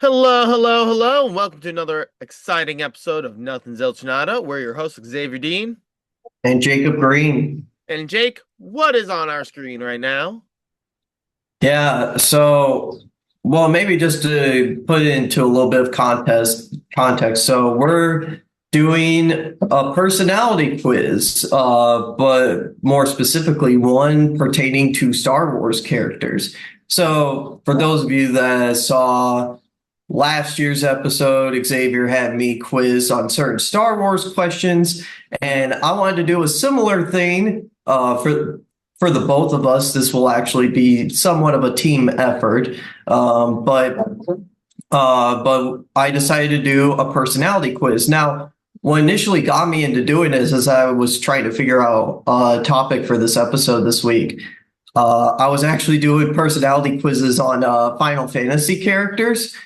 Hello, hello, hello, and welcome to another exciting episode of Nothing Zilch Nada. We're your host, Xavier Dean. And Jacob Green. And Jake, what is on our screen right now? Yeah, maybe just to put it into a little bit of context. So we're doing a personality quiz, but more specifically, one pertaining to Star Wars characters. So for those of you that saw last year's episode, Xavier had me quiz on certain Star Wars questions, and I wanted to do a similar thing for the both of us. This will actually be somewhat of a team effort, but I decided to do a personality quiz. Now, what initially got me into doing this is I was trying to figure out a topic for this episode this week. I was actually doing personality quizzes on Final Fantasy characters.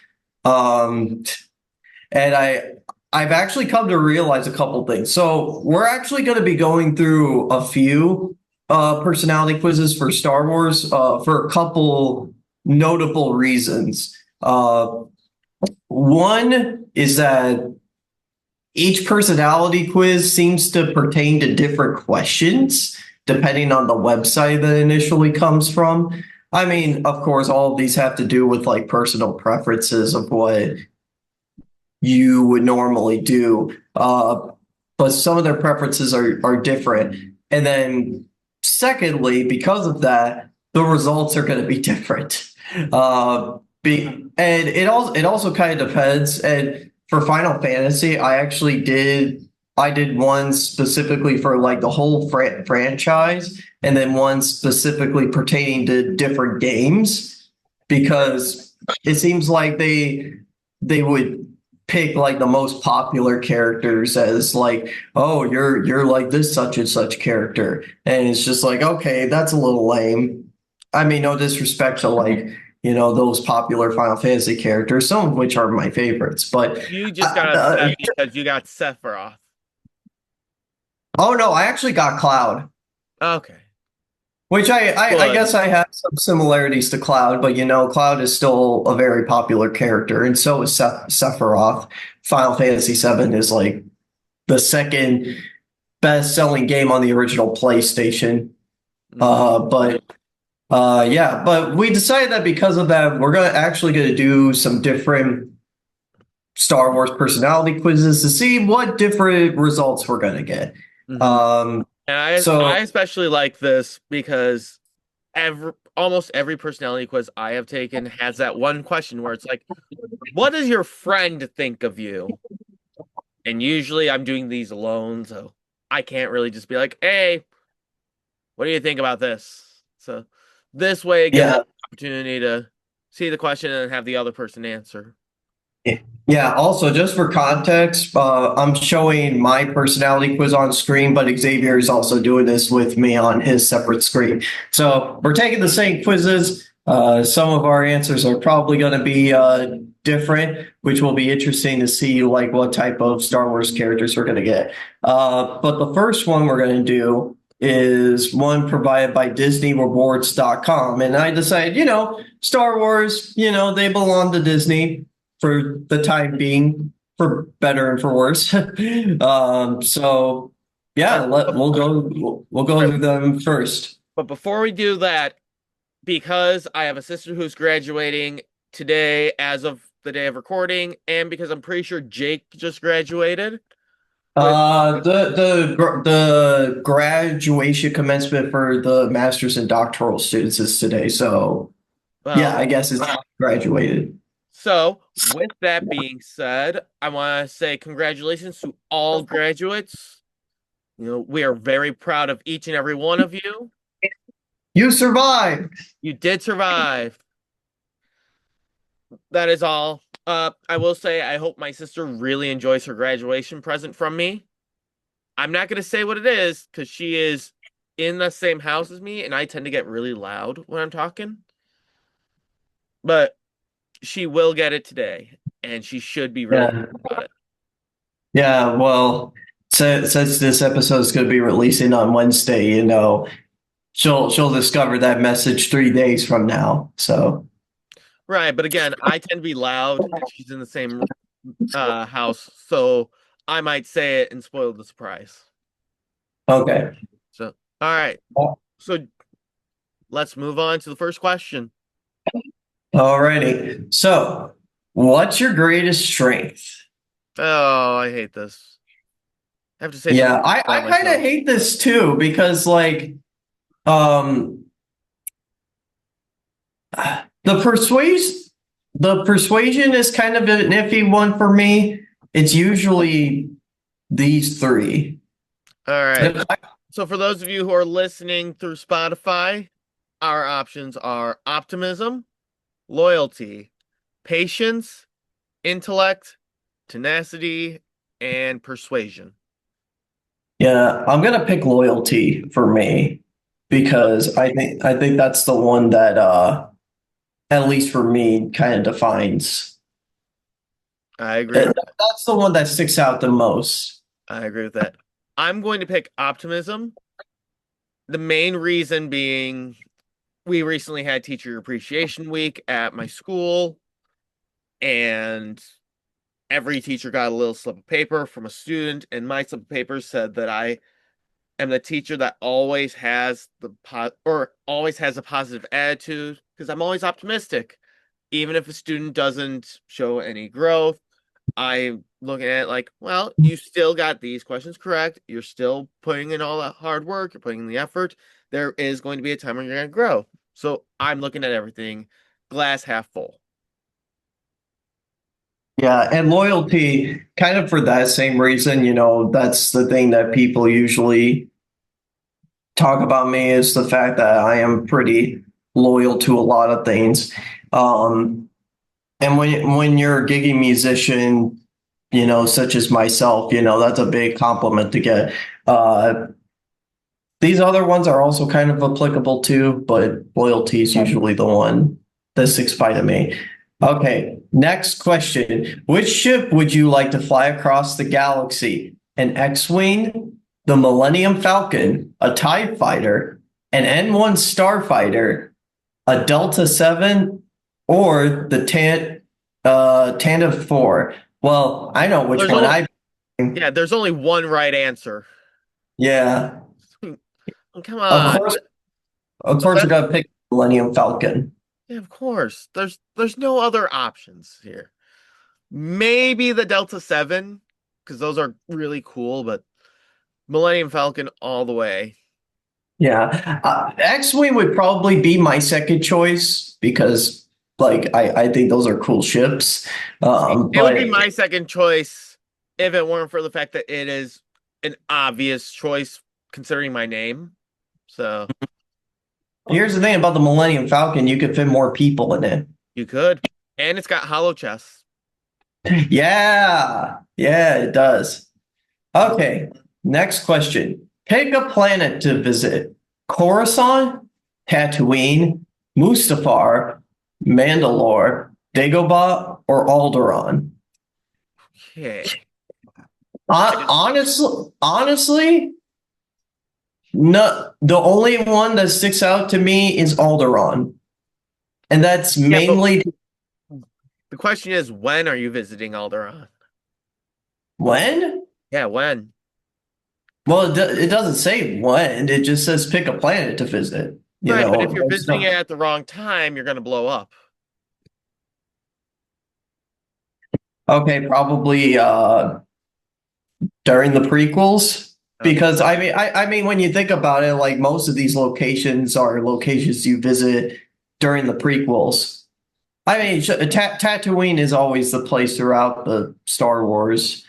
Um, and I've actually come to realize a couple things. So we're actually going to be going through a few personality quizzes for Star Wars for a couple notable reasons. One is that each personality quiz seems to pertain to different questions depending on the website that initially comes from. I mean, of course, all of these have to do with like personal preferences of what you would normally do. But some of their preferences are different. And then secondly, because of that, the results are going to be different. And it also kind of depends. And for Final Fantasy, I did one specifically for like the whole franchise, and then one specifically pertaining to different games, because it seems like they would pick like the most popular characters as like, oh, you're like this such and such character, and it's just like, okay, that's a little lame. I mean, no disrespect to like those popular Final Fantasy characters, some of which are my favorites, but You just got upset because you got Sephiroth. oh no, I actually got Cloud. Okay. Which I Good. guess I have some similarities to Cloud, but Cloud is still a very popular character, and so is Sephiroth. Final Fantasy VII is like the second best-selling game on the original PlayStation. But we decided that because of that, we're actually going to do some different Star Wars personality quizzes to see what different results we're going to get. Mhm. And So I especially like this because almost every personality quiz I have taken has that one question where it's like, what does your friend think of you? And usually I'm doing these alone, so I can't really just be like, hey, what do you think about this? So this way it gives me yeah, an opportunity to see the question and have the other person answer. Yeah, also just for context, I'm showing my personality quiz on screen, but Xavier is also doing this with me on his separate screen. So we're taking the same quizzes. Some of our answers are probably going to be different, which will be interesting to see like what type of Star Wars characters we're going to get. But the first one we're going to do is one provided by DisneyRewards.com. And I decided, Star Wars, they belong to Disney for the time being, for better and for worse. So yeah, we'll go through them first. But before we do that, because I have a sister who's graduating today as of the day of recording, and because I'm pretty sure Jake just graduated. With The graduation commencement for the master's and doctoral students is today. So well, yeah, I guess it's graduated. so with that being said, I want to say congratulations to all graduates. We are very proud of each and every one of you. You survived. You did survive. That is all. I will say I hope my sister really enjoys her graduation present from me. I'm not gonna say what it is because she is in the same house as me, and I tend to get really loud when I'm talking. But she will get it today, and she should be really Yeah. happy about it. Yeah, well, since this episode is going to be releasing on Wednesday, she'll discover that message 3 days from now. So Right, but again, I tend to be loud and she's in the same house, so I might say it and spoil the surprise. Okay. So, all right. So let's move on to the first question. Alrighty. So, what's your greatest strength? Oh, I hate this. I have to say something Yeah, I, about I kind of myself. hate this too because like um the persuasion is kind of an iffy one for me. It's usually these three. All right. So for those of you who are listening through Spotify, our options are optimism, loyalty, patience, intellect, tenacity, and persuasion. Yeah, I'm gonna pick loyalty for me because I think that's the one that at least for me kind of defines. I agree with that. That's the one that sticks out the most. I agree with that. I'm going to pick optimism. The main reason being we recently had Teacher Appreciation Week at my school, and every teacher got a little slip of paper from a student, and my slip of paper said that I am the teacher that always has always has a positive attitude because I'm always optimistic. Even if a student doesn't show any growth, I'm looking at it like, well, you still got these questions correct. You're still putting in all that hard work. You're putting in the effort. There is going to be a time when you're going to grow. So I'm looking at everything glass half full. Yeah, and loyalty, kind of for that same reason, that's the thing that people usually talk about me is the fact that I am pretty loyal to a lot of things. Um, and when you're a giggy musician, such as myself, that's a big compliment to get. These other ones are also kind of applicable too, but loyalty is usually the one that sticks by to me. Okay, next question. Which ship would you like to fly across the galaxy? An X-Wing, the Millennium Falcon, a TIE fighter, an N1 starfighter, a Delta 7, or the Tantive 4? Well, I know which There's one only I. Yeah, there's only one right answer. Yeah, Come of on. course, of What's course, I that? gotta pick Millennium Falcon. Yeah, of course. There's no other options here. Maybe the Delta 7, because those are really cool, but Millennium Falcon all the way. Yeah, X-Wing would probably be my second choice because, like, I think those are cool ships. See, it would be But my second choice if it weren't for the fact that it is an obvious choice considering my name. So here's the thing about the Millennium Falcon: you could fit more people in it. you could. And it's got hollow chests. Yeah, yeah, it does. Okay, next question. Pick a planet to visit: Coruscant, Tatooine, Mustafar, Mandalore, Dagobah, or Alderaan. Okay. Honestly, no. The only one that sticks out to me is Alderaan, and that's Yeah, but mainly the question is, when are you visiting Alderaan? when. Yeah, when? Well, it doesn't say when. It just says pick a planet to visit. Right, but if you're There's visiting no. it at the wrong time, you're going to blow up. Okay, probably during the prequels. Okay. Because I mean, when you think about it, like most of these locations are locations you visit during the prequels. I mean, Tatooine is always the place throughout the Star Wars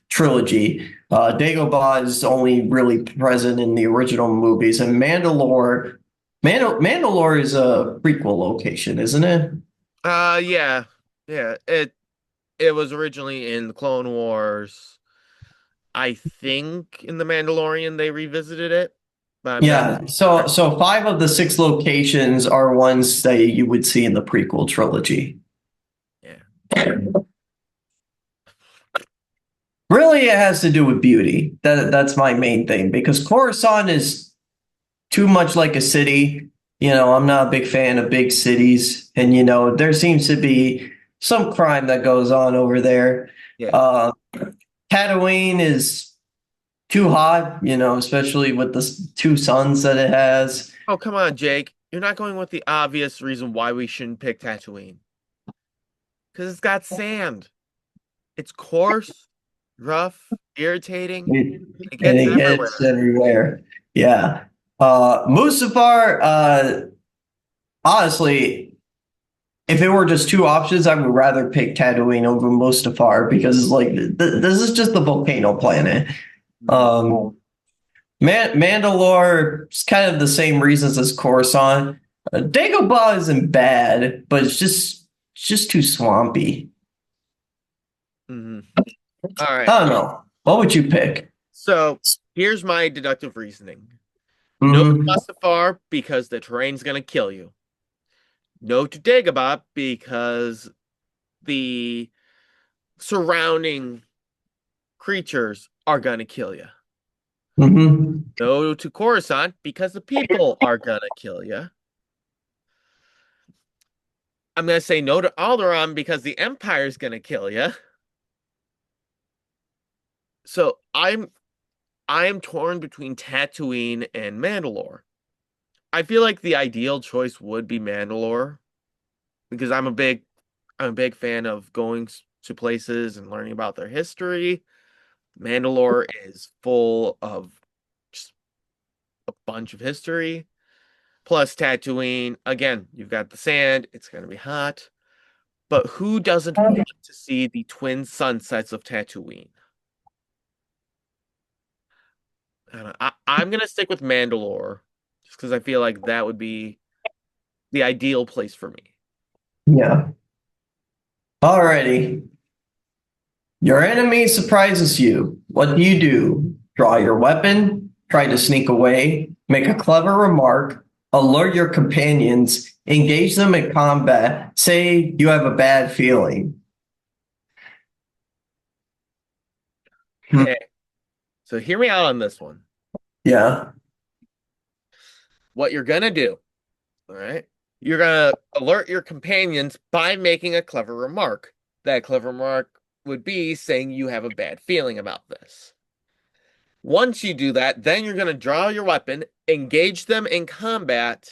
trilogy. Dagobah is only really present in the original movies, and Mandalore is a prequel location, isn't it? Yeah. Yeah, it was originally in the Clone Wars. I think in The Mandalorian they revisited it, but I'm not. Yeah. So five of the six locations are ones that you would see in the prequel trilogy. Yeah. Really, it has to do with beauty. That's my main thing because Coruscant is too much like a city. I'm not a big fan of big cities, and there seems to be some crime that goes on over there. Yeah. Uh, Tatooine is too hot, especially with the two suns that it has. Oh, come on, Jake. You're not going with the obvious reason why we shouldn't pick Tatooine. Because it's got sand. It's coarse, rough, irritating. It And gets it gets everywhere. everywhere. Yeah. Mustafar, honestly, if it were just two options, I would rather pick Tatooine over Mustafar because it's like this is just the volcano planet. Mhm. Um, Mandalore is kind of the same reasons as Coruscant. Dagobah isn't bad, but it's just too swampy. Mhm. All right. I don't know. What would you pick? So here's my deductive reasoning. No to Hmm. Mustafar because the terrain's gonna kill you. No to Dagobah because the surrounding creatures are gonna kill you. Hmm. No to Coruscant because the people are gonna kill you. I'm gonna say no to Alderaan because the Empire's gonna kill you. So I'm torn between Tatooine and Mandalore. I feel like the ideal choice would be Mandalore because I'm a big fan of going to places and learning about their history. Mandalore is full of just a bunch of history. Plus Tatooine, again, you've got the sand, it's going to be hot. But who doesn't want to see the twin sunsets of Tatooine? I don't know. I'm going to stick with Mandalore just because I feel like that would be the ideal place for me. Yeah. Alrighty. Your enemy surprises you. What do you do? Draw your weapon, try to sneak away, make a clever remark, alert your companions, engage them in combat, say you have a bad feeling. Hmm. Okay, so hear me out on this one. Yeah. What you're going to do, all right? You're going to alert your companions by making a clever remark. That clever remark would be saying you have a bad feeling about this. Once you do that, then you're going to draw your weapon, engage them in combat,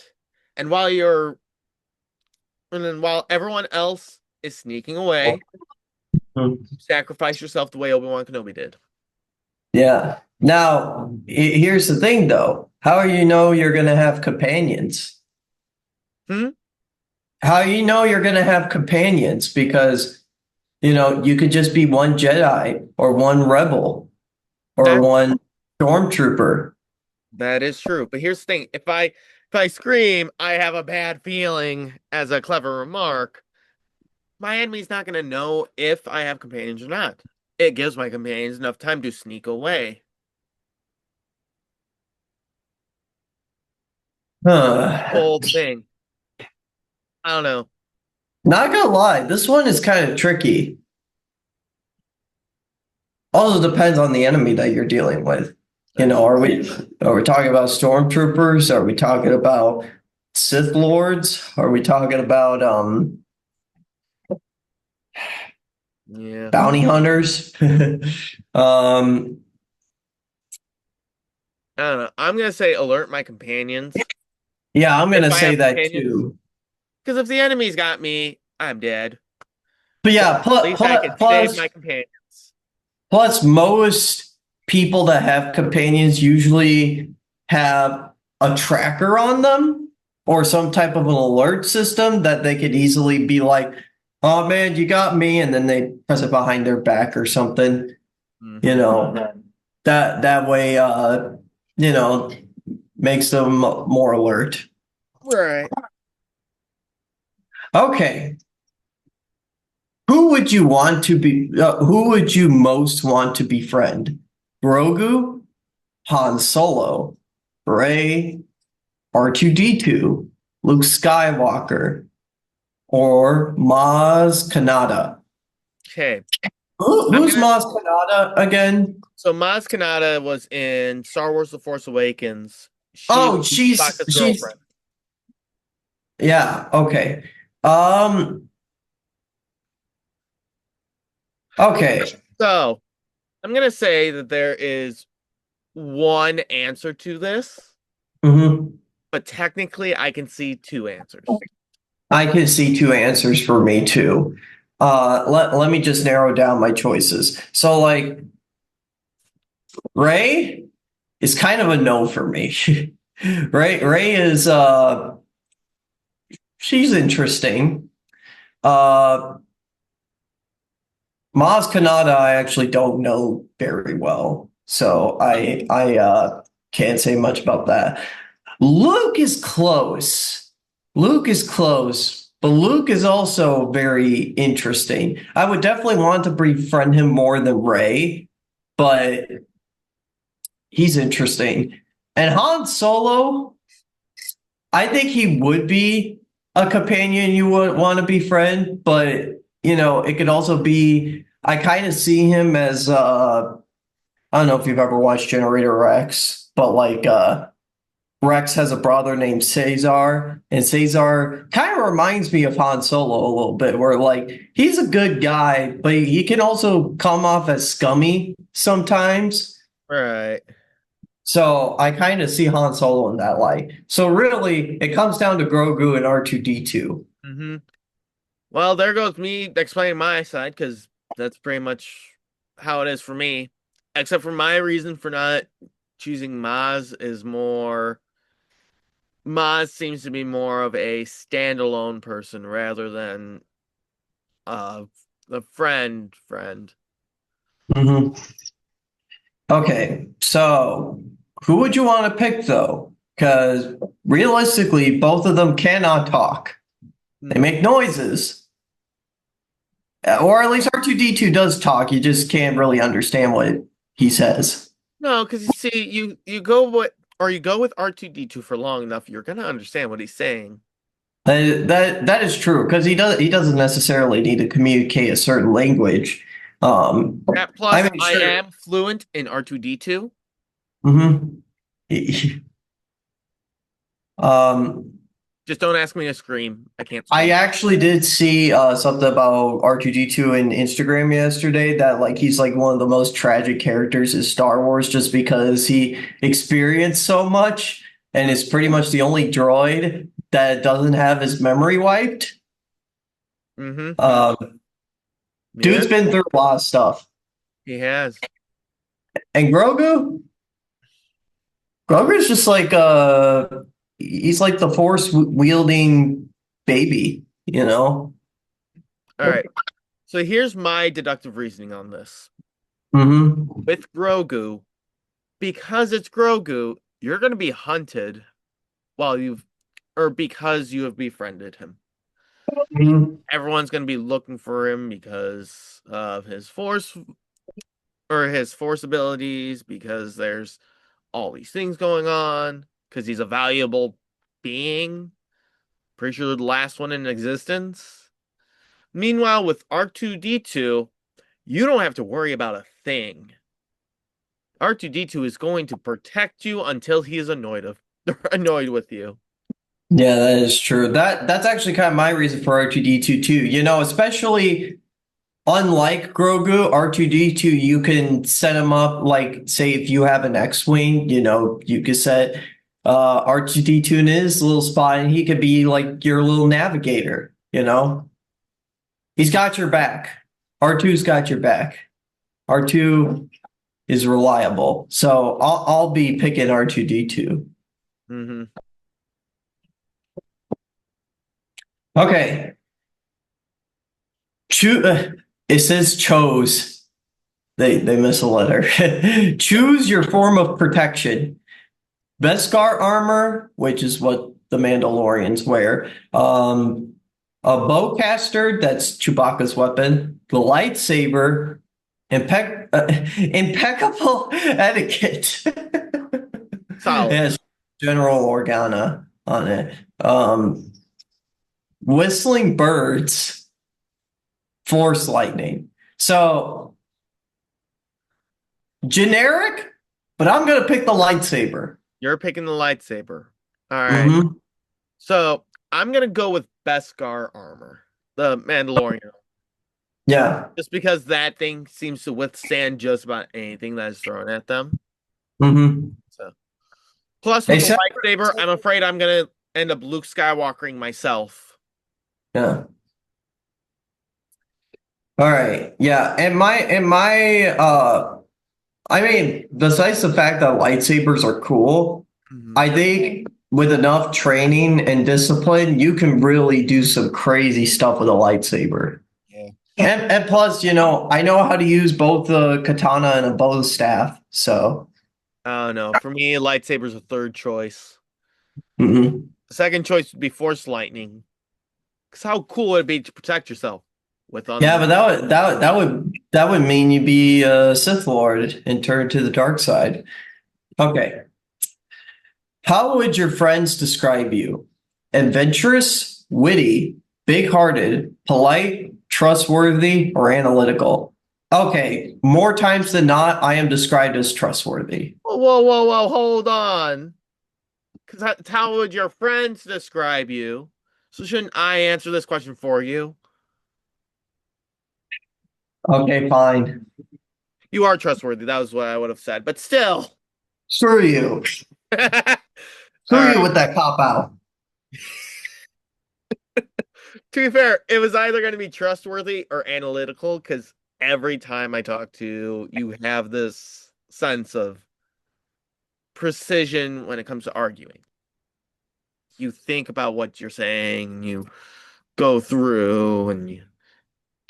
and while everyone else is sneaking away, sacrifice yourself the way Obi-Wan Kenobi did. Yeah. Now, here's the thing though. How do you know you're going to have companions? Hmm? How do you know you're going to have companions? Because, you could just be one Jedi or one rebel or That one stormtrooper. that is true. But here's the thing: if I scream, I have a bad feeling as a clever remark, my enemy's not going to know if I have companions or not. It gives my companions enough time to sneak away. Huh. Whole thing. I don't know. Not gonna lie, this one is kind of tricky. Also depends on the enemy that you're dealing with. That's Are we talking about stormtroopers? Are we talking about Sith Lords? Are we talking about yeah. bounty hunters? um I don't know. I'm gonna say alert my companions. yeah, I'm If gonna I say have that companions, too. because if the enemy's got me, I'm dead. But But yeah, at least I can save my companions. plus most people that have companions usually have a tracker on them or some type of an alert system that they could easily be like, oh man, you got me, and then they press it behind their back or something, you Hmm. know. That way you know, makes them more alert. Right. Okay. Who would you most want to befriend? Grogu, Han Solo, Rey, R2D2, Luke Skywalker, or Maz Kanata. Okay. I'm Who's gonna. Maz Kanata again? So Maz Kanata was in Star Wars: The Force Awakens. She was Oh, Chewbacca's she's girlfriend. Yeah, okay. Um, okay. So I'm gonna say that there is one answer to this, hmm but technically I can see two answers. I can see two answers for me too. Let me just narrow down my choices. So like Ray is kind of a no for me. Ray is she's interesting. Uh Maz Kanata I actually don't know very well. So I can't say much about that. Luke is close. Luke is close, but Luke is also very interesting. I would definitely want to befriend him more than Ray, but he's interesting. And Han Solo, I think he would be a companion you would want to befriend, but it could also be I kind of see him as I don't know if you've ever watched Generator Rex, but like Rex has a brother named Cesar, and Cesar kind of reminds me of Han Solo a little bit, where like he's a good guy, but he can also come off as scummy sometimes. Right. So I kind of see Han Solo in that light. So really, it comes down to Grogu and R2D2. hmm Well, there goes me explaining my side because that's pretty much how it is for me. Except for my reason for not choosing Maz is more. Maz seems to be more of a standalone person rather than uh a friend. hmm Okay, so who would you want to pick though? Because realistically, both of them cannot talk. They Hmm. make noises, or at least R2D2 does talk. You just can't really understand what he says. No, because you see, you go you go with R2D2 for long enough, you're gonna understand what he's saying. That is true because he doesn't necessarily need to communicate a certain language. That I plus, mean, I sure. am fluent in R2D2. hmm Um, Just don't ask me to scream. I can't I scream. actually did see something about R2D2 in Instagram yesterday that like he's like one of the most tragic characters in Star Wars just because he experienced so much and is pretty much the only droid that doesn't have his memory wiped. Mm-hmm. Um, Yeah, Dude's been through a lot of stuff. he has. And Grogu's just like he's like the force wielding baby, you know? All right. So here's my deductive reasoning on this. hmm With Grogu, because it's Grogu, you're gonna be hunted while you've or because you have befriended him. hmm Everyone's gonna be looking for him because of his force abilities, because there's all these things going on, because he's a valuable being. Pretty sure the last one in existence. Meanwhile, with R2D2, you don't have to worry about a thing. R2D2 is going to protect you until he is annoyed with you. Yeah, that is true. That's actually kind of my reason for R2D2 too. Especially unlike Grogu, R2D2, you can set him up like say if you have an X-Wing, you could set R2D2 in his little spot and he could be like your little navigator. He's got your back. R2's got your back. R2 is reliable. So I'll be picking R2D2. hmm Okay. It says chose. They miss a letter. Choose your form of protection. Beskar armor, which is what the Mandalorians wear. A bowcaster, that's Chewbacca's weapon. The lightsaber. Impeccable etiquette. It Solid. has General Organa on it. Whistling birds, force lightning. So generic, but I'm gonna pick the lightsaber. You're picking the lightsaber. All right. hmm So I'm gonna go with Beskar armor, the Mandalorian, Yeah. just because that thing seems to withstand just about anything that is thrown at them. Mm-hmm. So, plus with the Except, lightsaber, I'm afraid I'm gonna end up Luke Skywalkering myself. yeah. All right. Yeah. I mean, besides the fact that lightsabers are cool, Mhm. I think with enough training and discipline, you can really do some crazy stuff with a lightsaber. Yeah. And plus, I know how to use both a katana and a bow staff. So, I don't know. For me, lightsaber's a third choice. mhm. The second choice would be Force lightning. Because how cool would it be to protect yourself with Yeah, but unlimited? that would mean you'd be a Sith Lord and turn to the dark side. Okay. How would your friends describe you? Adventurous, witty, big-hearted, polite, trustworthy, or analytical? Okay, more times than not, I am described as trustworthy. Whoa, whoa, whoa, whoa, hold on. Because how would your friends describe you? So shouldn't I answer this question for you? Okay, fine. You are trustworthy. That was what I would have said. But still. Screw you. All Screw you right. with that cop out. To be fair, it was either going to be trustworthy or analytical because every time I talk to you, you have this sense of precision when it comes to arguing. You think about what you're saying, you go through and you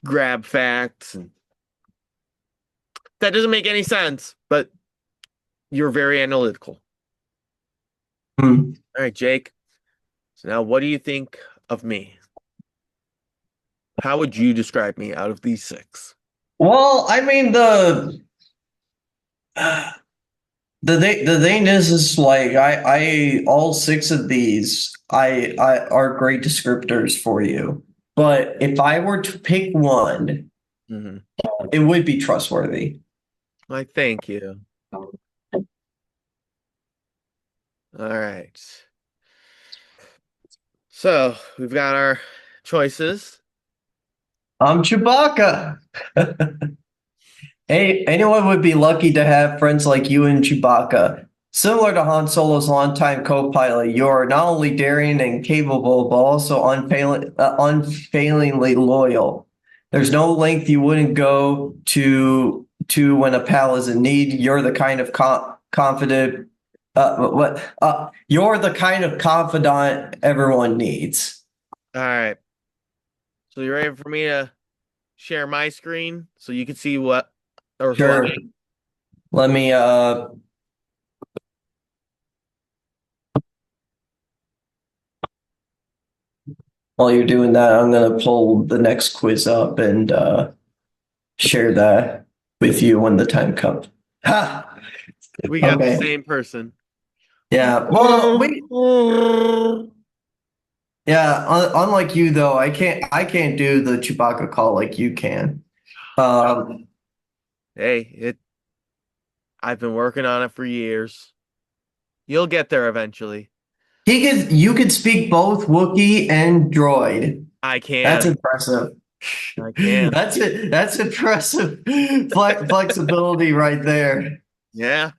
grab facts, and that doesn't make any sense, but you're very analytical. Hmm. All right, Jake. So now what do you think of me? How would you describe me out of these six? Well, I mean the thing is like I all six of these I are great descriptors for you. But if I were to pick one, Hmm. it would be trustworthy. I thank you. All right. So we've got our choices. I'm Chewbacca. Hey, anyone would be lucky to have friends like you and Chewbacca. Similar to Han Solo's longtime co-pilot, you are not only daring and capable, but also unfailingly loyal. There's no length you wouldn't go to when a pal is in need. You're the kind of confident you're the kind of confidant everyone needs. All right. So you ready for me to share my screen so you can see what a Sure. reflection? Let me while you're doing that, I'm gonna pull the next quiz up and share that with you when the time comes. Ha! We got the Okay. same person. Yeah. Well, yeah. Unlike you though, I can't do the Chewbacca call like you can. Um, Hey, I've been working on it for years. You'll get there eventually. you could speak both Wookiee and droid. I That's can. impressive. I can. That's it. That's impressive flexibility right there. Yeah.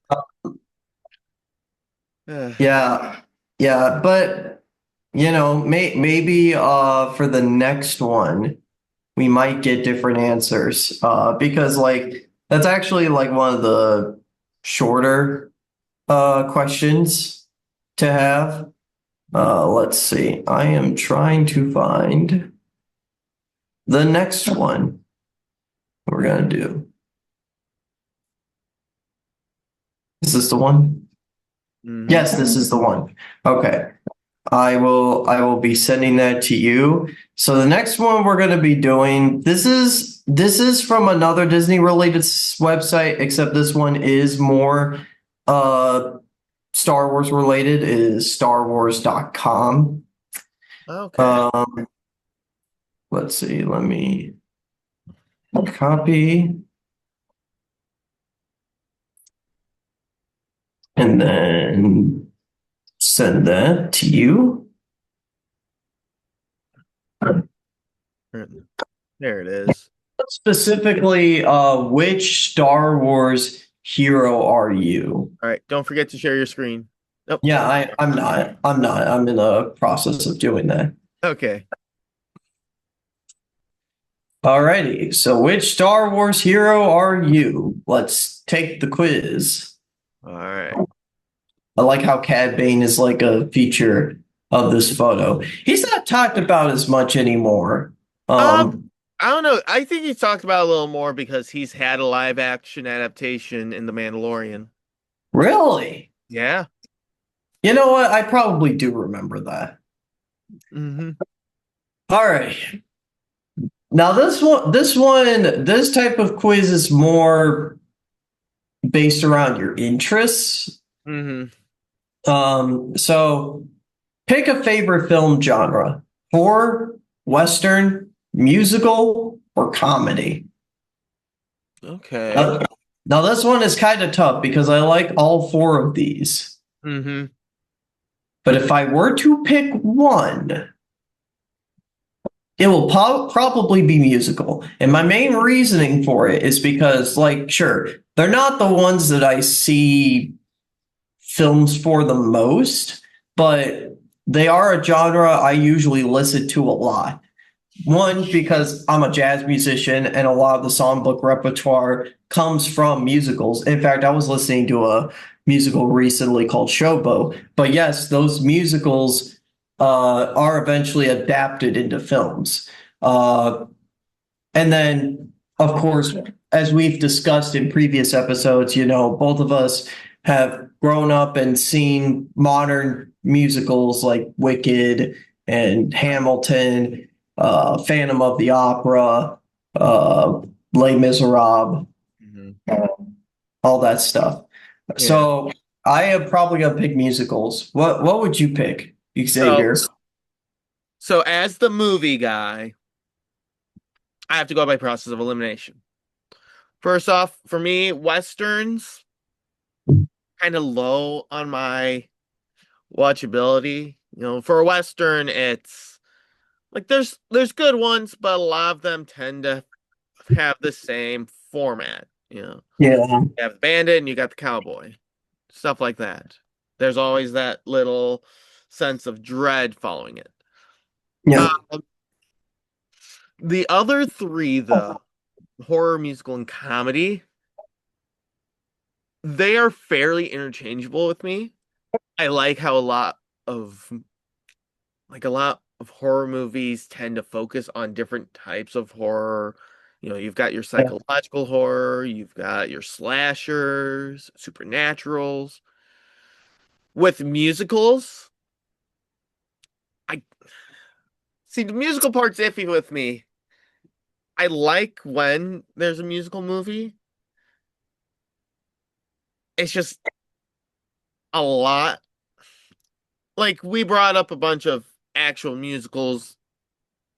Yeah. Yeah, but maybe for the next one we might get different answers because like that's actually like one of the shorter questions to have. Let's see. I am trying to find the next one we're gonna do. Is this the one? Hmm. Yes, this is the one. Okay. I will be sending that to you. So the next one we're going to be doing this is from another Disney related website, except this one is more uh Star Wars related. It is starwars.com. Okay. Um let's see, let me copy and then send that to you. There it is. Specifically, which Star Wars hero are you? All right. Don't forget to share your screen. Nope. Yeah, I'm not. I'm not. I'm in the process of doing that. Okay. Alrighty. So which Star Wars hero are you? Let's take the quiz. All right. I like how Cad Bane is like a feature of this photo. He's not talked about as much anymore. Um, Um, I don't know. I think he's talked about it a little more because he's had a live action adaptation in The Mandalorian. really? Yeah. You know what? I probably do remember that. Hmm. All right. Now this type of quiz is more based around your interests. Hmm. So pick a favorite film genre: horror, western, musical, or comedy. Okay. Uh, Now this one is kind of tough because I like all four of these. Hmm. But if I were to pick one, it will probably be musical. And my main reasoning for it is because, like, sure, they're not the ones that I see films for the most, but they are a genre I usually listen to a lot. One, because I'm a jazz musician and a lot of the songbook repertoire comes from musicals. In fact, I was listening to a musical recently called Showboat. But yes, those musicals are eventually adapted into films. And then, of course, as we've discussed in previous episodes, both of us have grown up and seen modern musicals like Wicked and Hamilton, Phantom of the Opera, uh, Les Miserables, Hmm. all that stuff. Yeah. So I am probably gonna pick musicals. What would you pick, So, Xavier? so as the movie guy, I have to go by process of elimination. First off, for me, westerns kind of low on my watchability. For a western, it's like there's good ones, but a lot of them tend to have the same format. Yeah, You have the bandit and you got the cowboy, stuff like that. There's always that little sense of dread following it. yeah, Um, the other three, the horror, musical, and comedy, they are fairly interchangeable with me. I like how of a lot of horror movies tend to focus on different types of horror. You've got your psychological horror, you've got your slashers, supernaturals. With musicals, I see the musical part's iffy with me. I like when there's a musical movie. It's just a lot. Like we brought up a bunch of actual musicals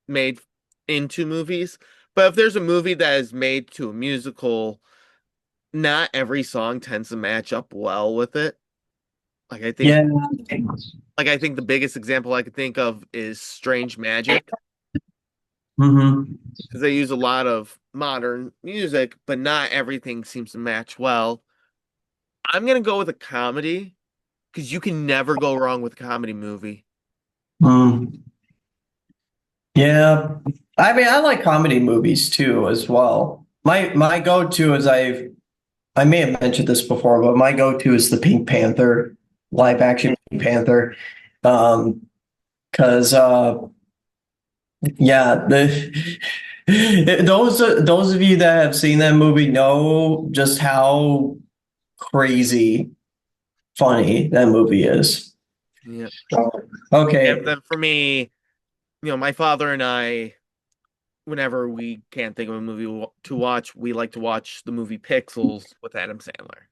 made into movies, but if there's a movie that is made to a musical, not every song tends to match up well with it. Like I think yeah. I think the biggest example I could think of is Strange Magic Hmm. because they use a lot of modern music, but not everything seems to match well. I'm gonna go with a comedy because you can never go wrong with a comedy movie. Mm. Yeah. I mean, I like comedy movies too as well. My go-to is I may have mentioned this before, but my go-to is the Pink Panther, live action Pink Panther. Because yeah, those of you that have seen that movie know just how crazy funny that movie is. Yeah. And Okay. then for me, my father and I, whenever we can't think of a movie to watch, we like to watch the movie Pixels with Adam Sandler.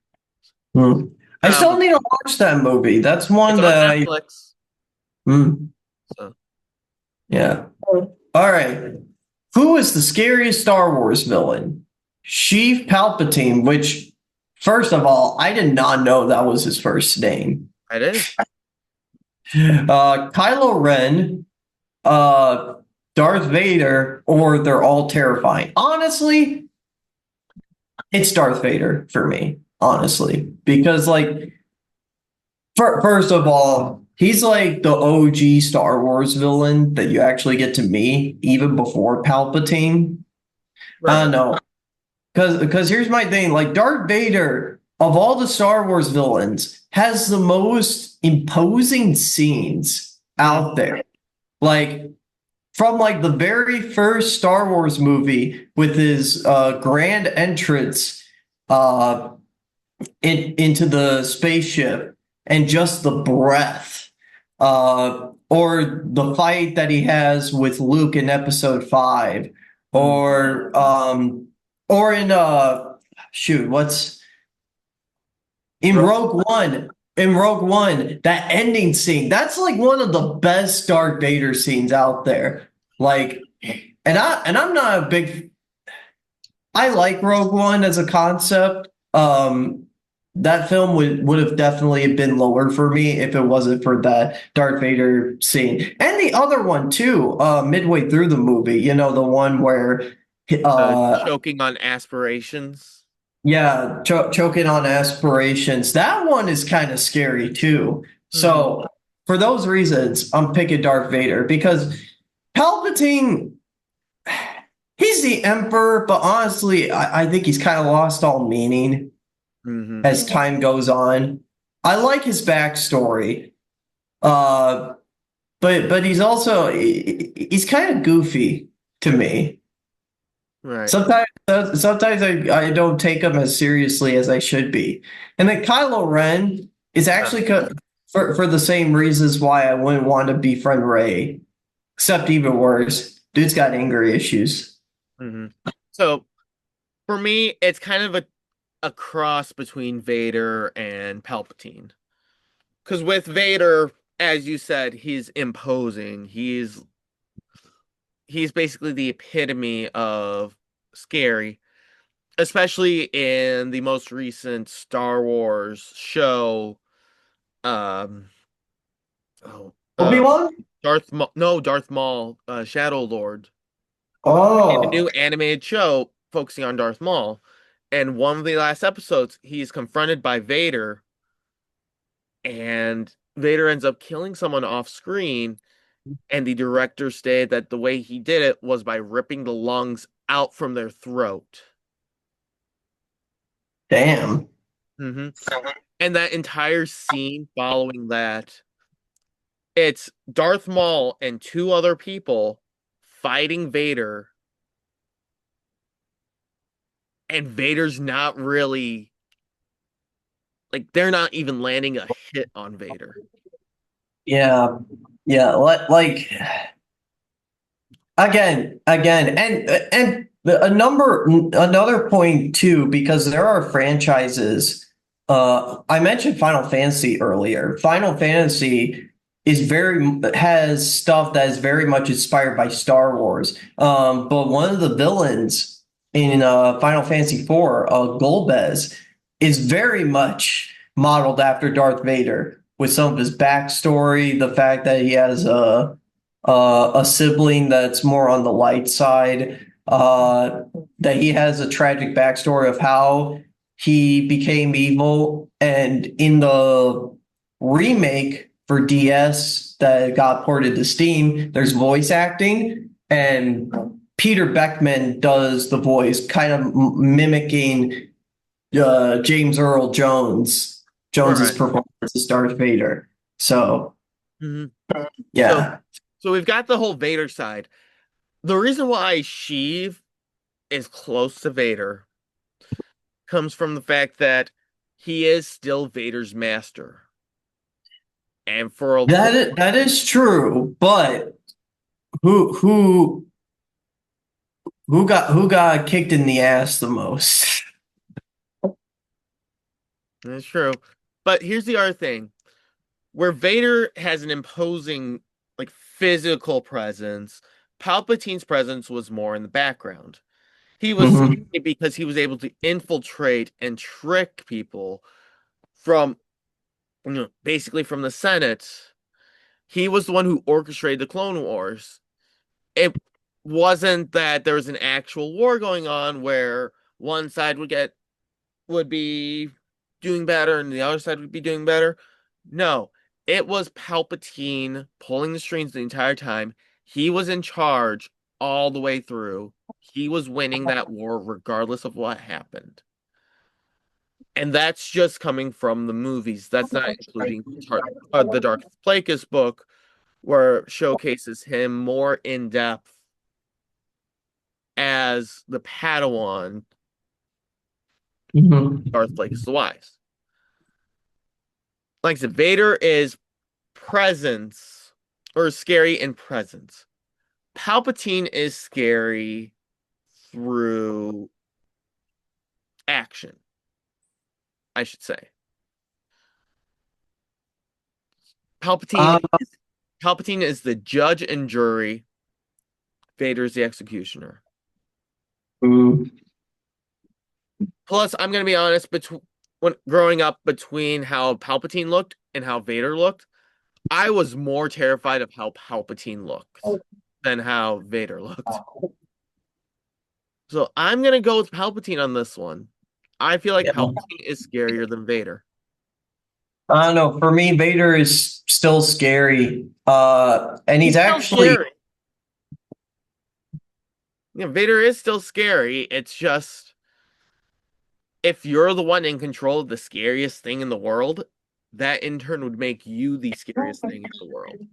Hmm. I still Um, need to watch that movie. That's it's one on that I Netflix. hmm, So, yeah. All right. Who is the scariest Star Wars villain? Sheev Palpatine, which, first of all, I did not know that was his first name. it is. Kylo Ren, uh, Darth Vader or they're all terrifying. Honestly, it's Darth Vader for me, honestly, because like first of all, he's like the OG Star Wars villain that you actually get to meet even before Palpatine. I don't Right. know. Because here's my thing, like Darth Vader of all the Star Wars villains has the most imposing scenes Mm, out there. Like from like the very first Star Wars movie with his grand entrance uh into the spaceship and just the breath or the fight that he has with Luke in episode 5 mm. or in shoot what's in Ro- Rogue One, that ending scene, that's like one of the best Darth Vader scenes out there. Like, I'm not a big. I like Rogue One as a concept. That film would have definitely been lower for me if it wasn't for that Darth Vader scene, and the other one too. Midway through the movie, the one where, uh, Choking on aspirations. yeah, choking on aspirations. That one is kind of scary too. Hmm. So for those reasons, I'm picking Darth Vader because Palpatine, he's the emperor, but honestly, I think he's kind of lost all meaning Hmm. as time goes on. I like his backstory, uh, but he's kind of goofy to me. Right. Sometimes I don't take him as seriously as I should be. And then Kylo Ren is Uh, actually for the same reasons why I wouldn't want to befriend Rey, except even worse. Dude's got anger issues. mhm. So for me, it's kind of a cross between Vader and Palpatine. Because with Vader, as you said, he's imposing. He's basically the epitome of scary, especially in the most recent Star Wars show. Um, oh, Obi-Wan? Darth Maul, Shadow Lord. Made a new Oh, animated show focusing on Darth Maul, and one of the last episodes, he's confronted by Vader, and Vader ends up killing someone off screen. And the director stated that the way he did it was by ripping the lungs out from their throat. damn. Hmm. And that entire scene following that, it's Darth Maul and two other people fighting Vader, and Vader's not really like they're not even landing a hit on Vader. Yeah. Yeah. Like again, and another point too, because there are franchises. I mentioned Final Fantasy earlier. Final Fantasy has stuff that is very much inspired by Star Wars. But one of the villains in Final Fantasy IV, Golbez, is very much modeled after Darth Vader with some of his backstory, the fact that he has a sibling that's more on the light side, that he has a tragic backstory of how he became evil. And in the remake for DS that got ported to Steam, there's voice acting, and Peter Beckman does the voice, kind of mimicking James Earl Jones's Right. performance as Darth Vader. So Hmm. So yeah. so we've got the whole Vader side. The reason why Sheev is close to Vader comes from the fact that he is still Vader's master. And for a That is true, but who who who got kicked in the ass the most? That's true. But here's the other thing. Where Vader has an imposing, like, physical presence, Palpatine's presence was more in the background. He was Mhm. scary because he was able to infiltrate and trick people from, basically from the Senate. He was the one who orchestrated the Clone Wars. wasn't that there was an actual war going on where one side would be doing better and the other side would be doing better. No, it was Palpatine pulling the strings the entire time. He was in charge all the way through. He was winning that war regardless of what happened. And that's just coming from the movies. That's not including the Dark Plagueis book, where it showcases him more in depth as the Padawan, Mhm. Darth Plagueis the Wise. Like I said, Vader is presence or scary in presence. Palpatine is scary through action, I should say. Uh, Palpatine Palpatine is the judge and jury. Vader's the executioner. mm, Plus, I'm gonna be honest, between when growing up between how Palpatine looked and how Vader looked, I was more terrified of how Palpatine looked than how Vader looked. So I'm gonna go with Palpatine on this one. I feel like yeah. Palpatine is scarier than Vader. I don't know. For me, Vader is still scary. And he's He's still actually, scary. Yeah, Vader is still scary. It's just if you're the one in control of the scariest thing in the world, that in turn would make you the scariest thing in the world.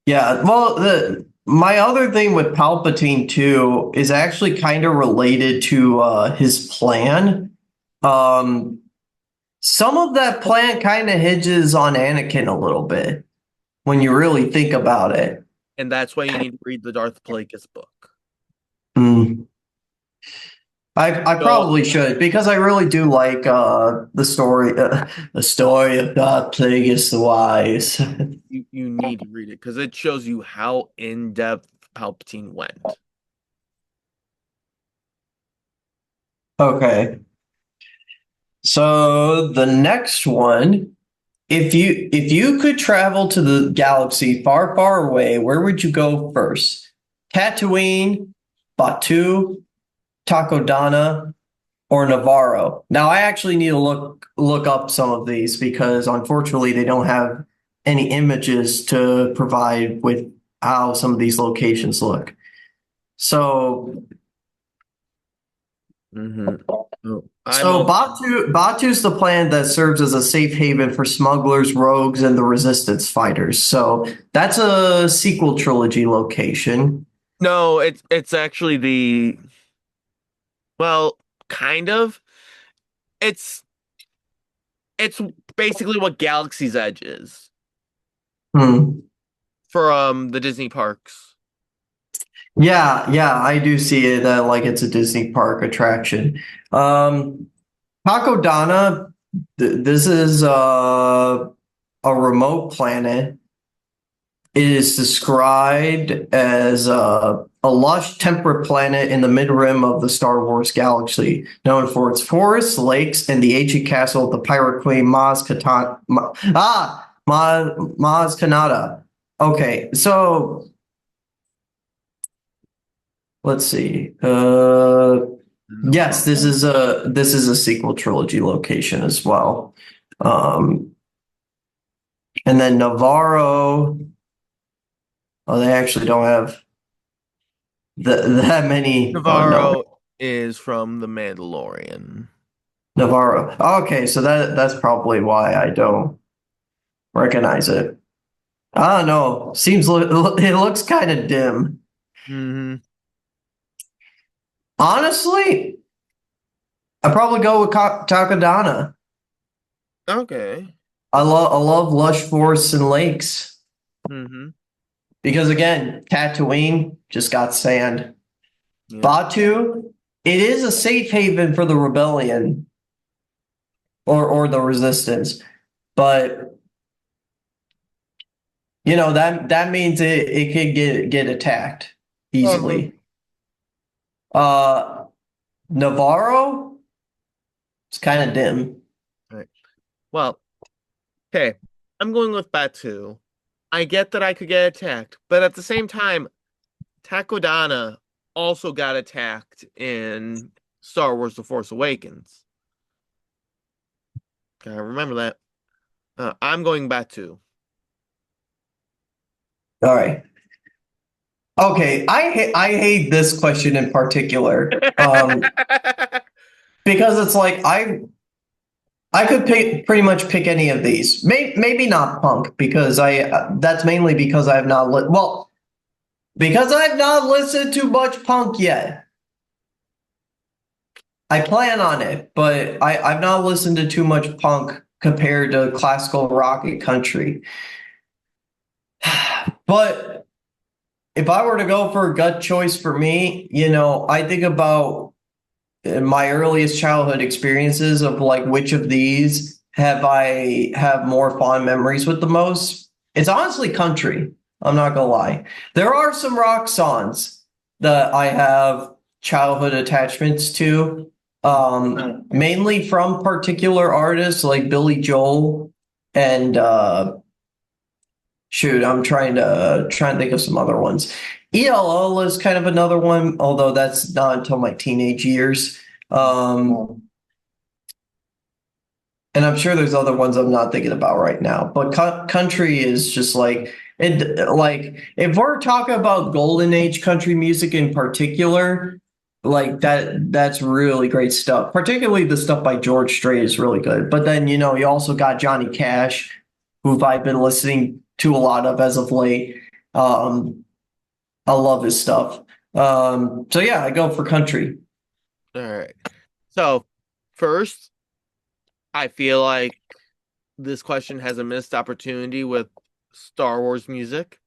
yeah. Well, the my other thing with Palpatine too is actually kind of related to his plan. Um, some of that plan kind of hinges on Anakin a little bit when you really think about it. And that's why you need to read the Darth Plagueis book. Mm. I So probably should because I really do like the story of God Plagueis the Wise. you need to read it because it shows you how in depth Palpatine went. Okay, so the next one, if you could travel to the galaxy far, far away, where would you go first? Tatooine, Batu, Takodana, or Navarro? Now, I actually need to look up some of these because unfortunately they don't have any images to provide with how some of these locations look. So, Mm-hmm. Oh, I'm so also Batu's the planet that serves as a safe haven for smugglers, rogues, and the resistance fighters. So that's a sequel trilogy location. no, it's actually the well, kind of. It's it's basically what Galaxy's Edge is Hmm. for the Disney parks. Yeah, yeah, I do see it like it's a Disney park attraction. Um, Takodana, this is a remote planet. It is described as a lush, temperate planet in the mid-rim of the Star Wars galaxy, known for its forests, lakes, and the ancient castle of the pirate queen Maz Kanata. Okay, so let's see. Yes, this is a sequel trilogy location as well. Um, and then Navarro. Oh, they actually don't have that many. Oh no, Navarro is from The Mandalorian. Navarro. Okay, so that's probably why I don't recognize it. I don't know. It looks kind of dim. Hmm. Honestly, I probably go with Takodana. Okay. I love lush forests and lakes Hmm. because again, Tatooine just got sand. Yeah. Batu, it is a safe haven for the rebellion or the resistance, but that means it could get attacked Uh-huh. easily. Uh, Navarro, it's kind of dim. All right. Well, okay. I'm going with Batu. I get that I could get attacked, but at the same time, Takodana also got attacked in Star Wars The Force Awakens. Gotta remember that. I'm going Batu. All right. Okay, I hate this question in particular, because it's like I could pick pretty much pick any of these. Maybe not punk because that's mainly because I have not because I've not listened to much punk yet. I plan on it, but I've not listened to too much punk compared to classical rock and country. But if I were to go for a gut choice for me, I think about my earliest childhood experiences of like which of these have more fond memories with the most. It's honestly country. I'm not gonna lie. There are some rock songs that I have childhood attachments to, mainly from particular artists like Billy Joel and shoot, I'm trying to think of some other ones. ELO is kind of another one, although that's not until my teenage years. And I'm sure there's other ones I'm not thinking about right now. But country is just like it. Like if we're talking about golden age country music in particular, like that's really great stuff. Particularly the stuff by George Strait is really good. But then you also got Johnny Cash, who I've been listening to a lot of as of late. I love his stuff. So yeah, I go for country. All right. So, first, I feel like this question has a missed opportunity with Star Wars music.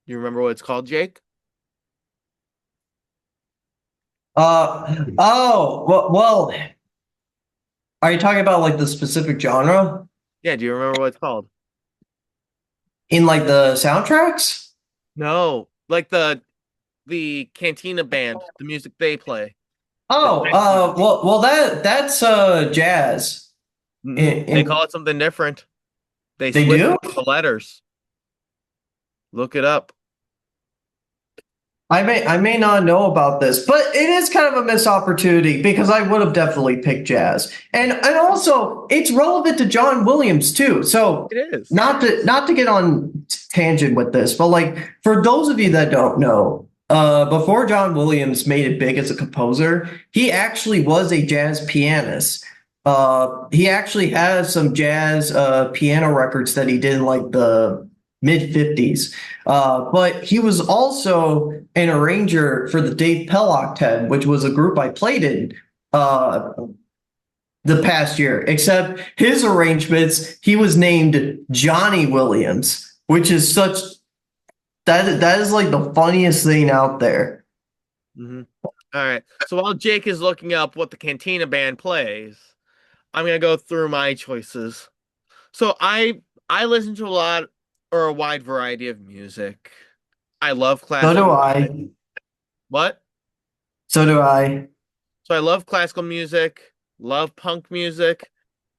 You remember what it's called, Jake? Well, are you talking about like the specific genre Yeah, do you remember what it's called? in like the soundtracks? No, like the Cantina band, the music they play. The Oh, text music. that's jazz. They call it something different. They They switch do? up the letters. Look it up. I may not know about this, but it is kind of a missed opportunity because I would have definitely picked jazz. And also it's relevant to John Williams too. So It is. not to get on tangent with this, but like for those of you that don't know, before John Williams made it big as a composer, he actually was a jazz pianist. He actually has some jazz piano records that he did in like the mid 50s. But he was also an arranger for the Dave Pell Octet, which was a group I played in the past year. Except his arrangements, he was named Johnny Williams, which is that is like the funniest thing out there. Mm-hmm. All right. So while Jake is looking up what the Cantina band plays, I'm gonna go through my choices. So I listen to a lot or a wide variety of music. I love So do classical music. I. What? So do I. So I love classical music, love punk music.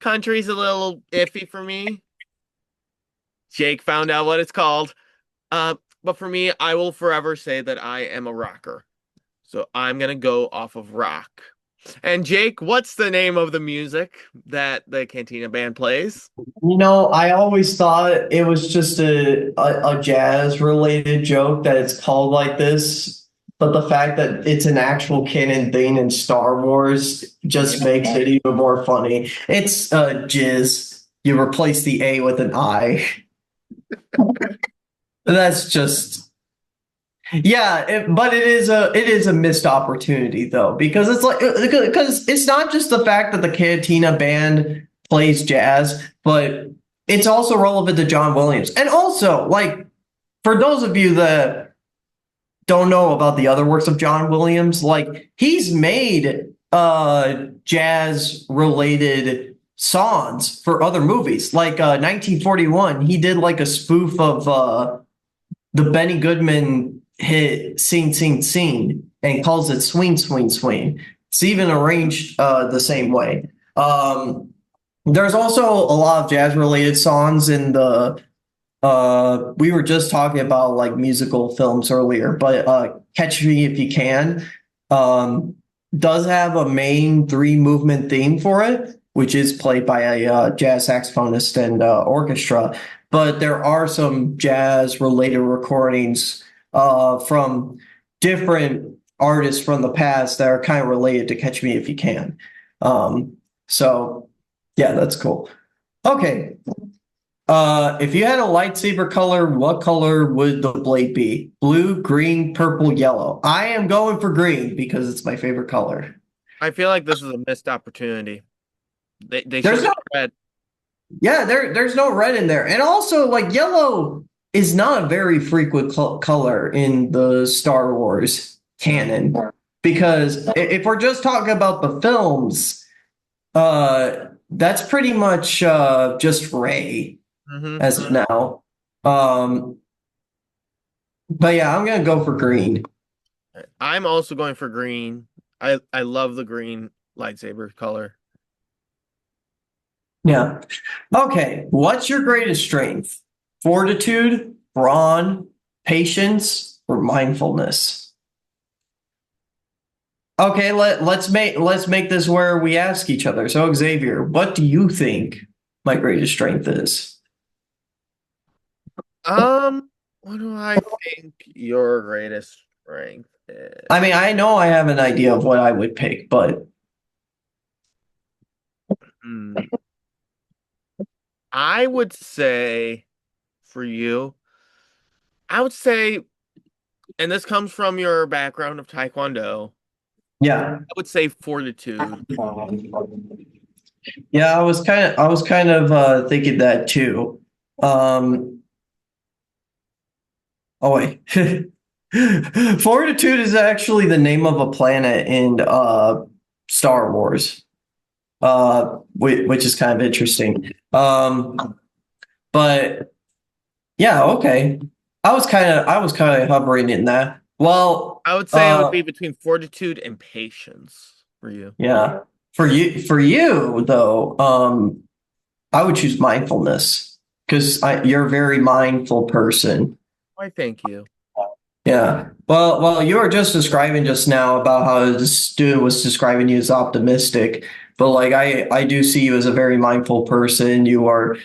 Country's a little iffy for me. Jake found out what it's called. But for me, I will forever say that I am a rocker. So I'm gonna go off of rock. And Jake, what's the name of the music that the Cantina band plays? I always thought it was just a jazz related joke that it's called like this, but the fact that it's an actual canon thing in Star Wars just makes it even more funny. It's jizz. You replace the A with an I. That's just yeah, but it is a missed opportunity though because it's like because it's not just the fact that the Cantina band plays jazz, but it's also relevant to John Williams. And also, like for those of you that don't know about the other works of John Williams, like he's made jazz related songs for other movies. Like 1941, he did like a spoof of the Benny Goodman hit Sing Sing Sing and calls it Swing Swing Swing. It's even arranged the same way. There's also a lot of jazz related songs in the We were just talking about like musical films earlier, but Catch Me If You Can um, does have a main three movement theme for it, which is played by a jazz saxophonist and orchestra. But there are some jazz related recordings from different artists from the past that are kind of related to Catch Me If You Can. So yeah, that's cool. Okay. If you had a lightsaber color, what color would the blade be? Blue, green, purple, yellow. I am going for green because it's my favorite color. I feel like this is a missed opportunity. They should There's make no, it red. yeah, there's no red in there. And also, like, yellow is not a very frequent color in the Star Wars No. canon. Because if we're just talking about the films, that's pretty much just Rey Hmm. as of now. Um, but yeah, I'm gonna go for green. I'm also going for green. I love the green lightsaber color. Yeah. Okay. What's your greatest strength? Fortitude, brawn, patience, or mindfulness? Okay, let's make this where we ask each other. So Xavier, what do you think my greatest strength is? What do I think your greatest strength is? I mean, I know I have an idea of what I would pick, but Hmm. I would say for you, I would say, and this comes from your background of Taekwondo, yeah. I would say fortitude. Yeah, I was kind of thinking that too. Um oh wait. Fortitude is actually the name of a planet in Star Wars, which is kind of interesting. But yeah, okay. I was kind of hovering in that. Well, I would say it would be between fortitude and patience for you. yeah. For you though, I would choose mindfulness because you're a very mindful person. Why, thank you. Yeah. Well, you were just describing just now about how the student was describing you as optimistic, but like I do see you as a very mindful person. You are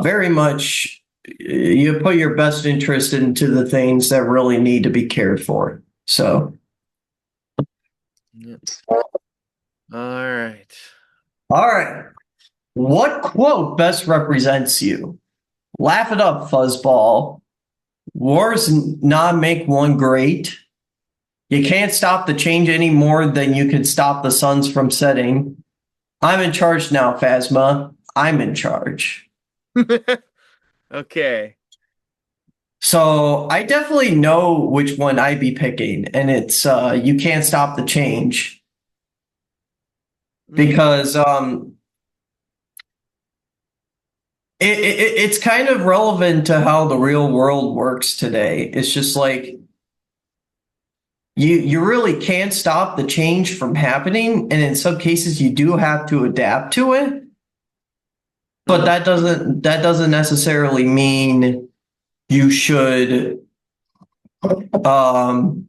very much you put your best interest into the things that really need to be cared for. So, Yep. All right. all right. What quote best represents you? Laugh it up, fuzzball. Wars not make one great. You can't stop the change any more than you can stop the suns from setting. I'm in charge now, Phasma. I'm in charge. Okay. So I definitely know which one I'd be picking, and it's you can't stop the change Mm, because it's kind of relevant to how the real world works today. It's just like you really can't stop the change from happening, and in some cases you do have to adapt to it. But mhm. that doesn't necessarily mean you should um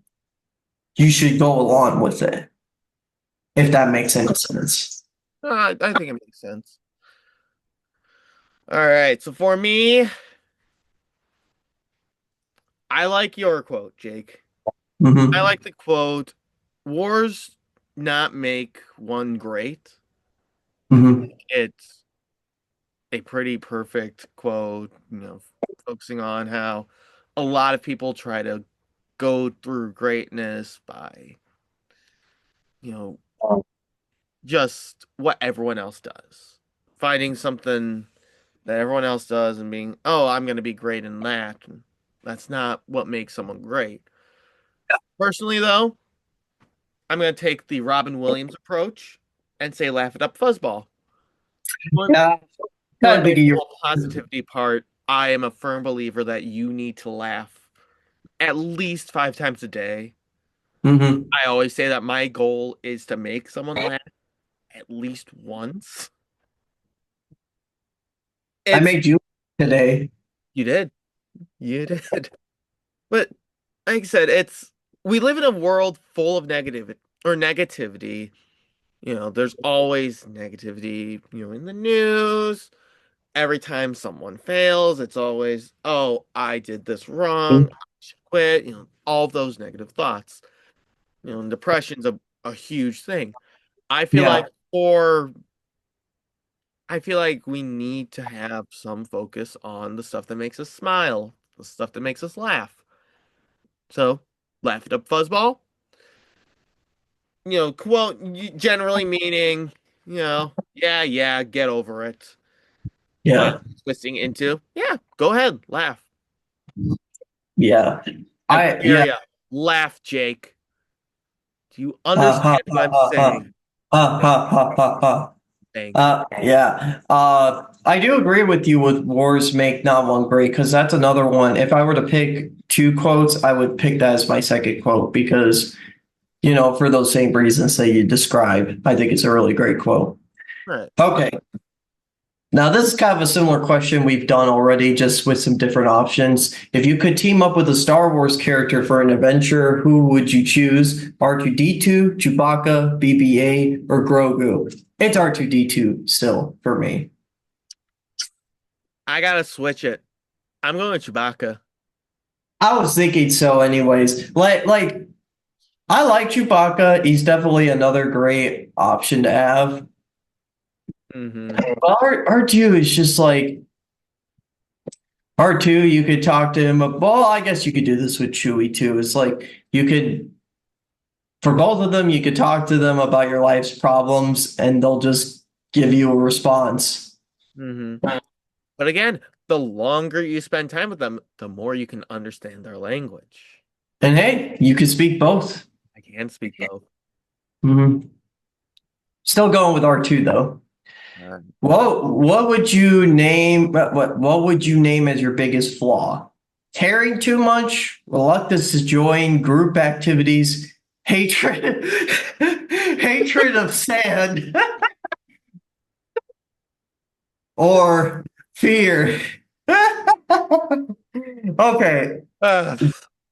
you should go along with it, if that makes any sense. I think it makes sense. All right. So for me, I like your quote, Jake. I Hmm. like the quote, wars not make one great. Hmm. It's a pretty perfect quote, focusing on how a lot of people try to go through greatness by, you know, just what everyone else does. Finding something that everyone else does and being, oh, I'm going to be great in that. And that's not what makes someone great. Personally, though, I'm going to take the Robin Williams approach and say, laugh it up, fuzzball. For, Yeah, for kind of the think of your. whole positivity part, I am a firm believer that you need to laugh at least 5 times a day. Hmm. I always say that my goal is to make someone laugh at least once. I It's made you today. You did. You did. But like I said, we live in a world full of negativity. There's always negativity, in the news. Every time someone fails, it's always, oh, I did this wrong. I should quit. All those negative thoughts. And depression's a huge thing. I feel Yeah, like for I feel like we need to have some focus on the stuff that makes us smile, the stuff that makes us laugh. So, laugh it up fuzzball, quote generally meaning, yeah, yeah, get over it. But yeah, twisting into, yeah, go ahead, laugh. yeah. And Yeah. area, laugh, Jake. Do you Ha ha understand what ha I'm ha ha. saying? Ha ha ha ha ha. Thank you. Yeah. I do agree with you with wars make not one great because that's another one. If I were to pick two quotes, I would pick that as my second quote because, for those same reasons that you describe, I think it's a really great quote. Right. Okay. Now, this is kind of a similar question we've done already, just with some different options. If you could team up with a Star Wars character for an adventure, who would you choose? R2D2, Chewbacca, BB-8, or Grogu? It's R2D2 still for me. I gotta switch it. I'm going with Chewbacca. I was thinking so, anyways. I like Chewbacca. He's definitely another great option to have. Hmm. But R2 is just like R2. You could talk to him. Well, I guess you could do this with Chewie too. It's like you could, for both of them, you could talk to them about your life's problems, and they'll just give you a response. Hmm. But again, the longer you spend time with them, the more you can understand their language. And hey, you could speak both. I can speak both. Mhm. Still going with R2 though. Uh, What would you name what would you name as your biggest flaw? Caring too much, reluctance to join group activities, hatred hatred of sand, or fear. Okay, uh,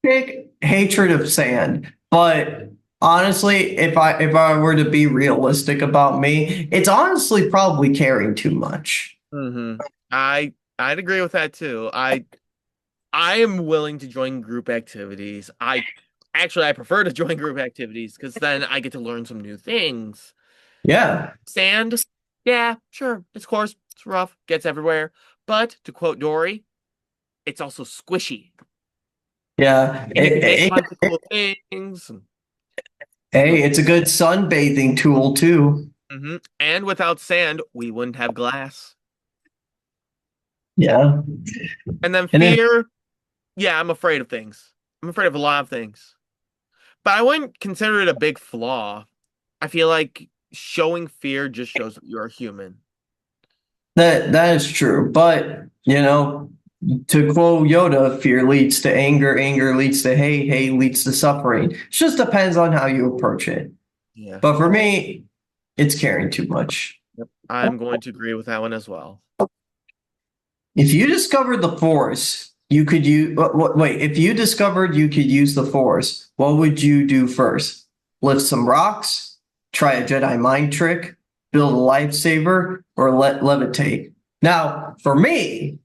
pick hatred of sand. But honestly, if I were to be realistic about me, it's honestly probably caring too much. hmm I'd agree with that too. I am willing to join group activities. I prefer to join group activities because then I get to learn some new things. Yeah. Sand, yeah, sure, it's coarse, it's rough, gets everywhere. But to quote Dory, it's also squishy. Yeah. And you can make a bunch of cool things. Hey, it's a good sunbathing tool too. And without sand, we wouldn't have glass. Yeah. And then And then fear, yeah, I'm afraid of things. I'm afraid of a lot of things. But I wouldn't consider it a big flaw. I feel like showing fear just shows that you're a human. that is true. But, to quote Yoda, fear leads to anger, anger leads to hate, hate leads to suffering. It just depends on how you approach it. Yeah. But for me, it's caring too much. Yep. I'm going to agree with that one as well. If you discovered the Force, you could use. Wait, if you discovered you could use the Force, what would you do first? Lift some rocks, try a Jedi mind trick, build a lightsaber, or levitate? Now, for me,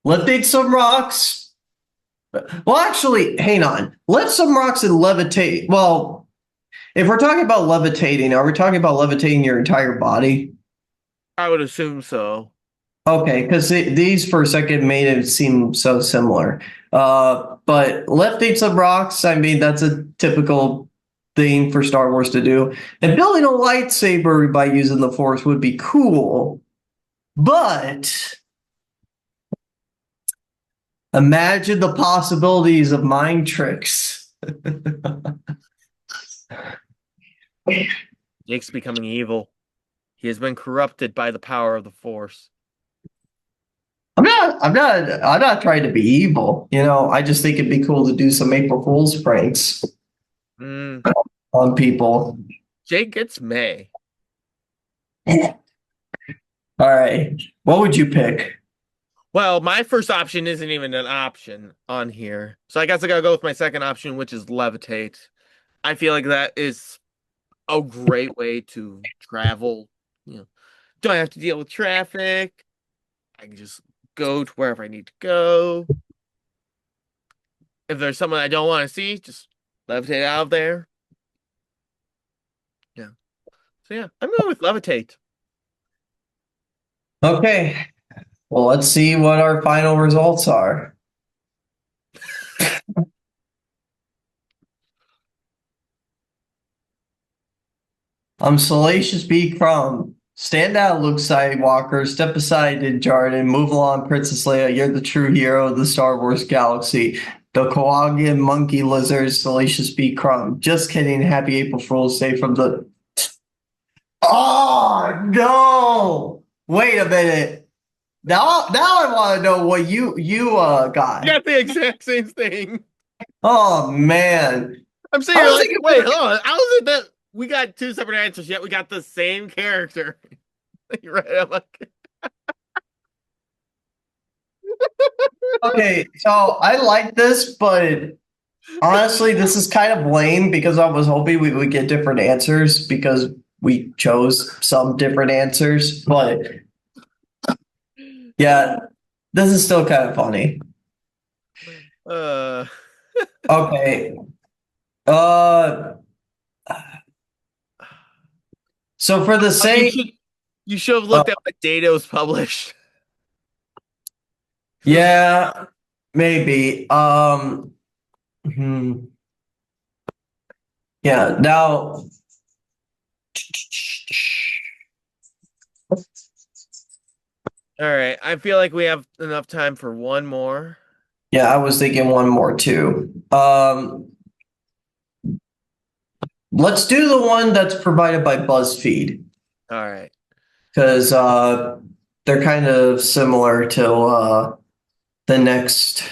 lifting some rocks. Well, actually, hang on. Lift some rocks and levitate. Well, if we're talking about levitating, are we talking about levitating your entire body? I would assume so. Okay, because these for a second made it seem so similar. But lifting some rocks, I mean, that's a typical thing for Star Wars to do. And building a lightsaber by using the Force would be cool. But imagine the possibilities of mind tricks. Jake's becoming evil. He has been corrupted by the power of the Force. I'm not trying to be evil. I just think it'd be cool to do some April Fool's pranks Mm, on people. Jake gets May. All right. What would you pick? Well, my first option isn't even an option on here. So I guess I gotta go with my second option, which is levitate. I feel like that is a great way to travel. You know, don't have to deal with traffic. I can just go to wherever I need to go. If there's someone I don't want to see, just levitate out of there. Yeah. So yeah, I'm going with levitate. Okay. Well, let's see what our final results are. Salacious B. Crumb. Stand out, Luke Skywalker. Step aside, Din Djarin. Move along, Princess Leia. You're the true hero of the Star Wars galaxy. The Koagian monkey lizard, Salacious B. Crumb. Just kidding. Happy April Fool's Day from the. Oh no! Wait a minute. Now I want to know what you You got. got the exact same thing. Oh man. I'm sitting I here was like, thinking wait, hold on. How is it that we got two separate answers yet we got the same character? Right? I'm like, okay, so I like this, but honestly, this is kind of lame because I was hoping we would get different answers because we chose some different answers. But yeah, this is still kind of funny. uh, Okay. Uh, so for the you sake, should have uh, looked at what data was published. yeah, maybe. Hmm, yeah. Now, All right, I feel like we have enough time for one more. yeah, I was thinking one more too. Let's do the one that's provided by BuzzFeed All right. because they're kind of similar to the next,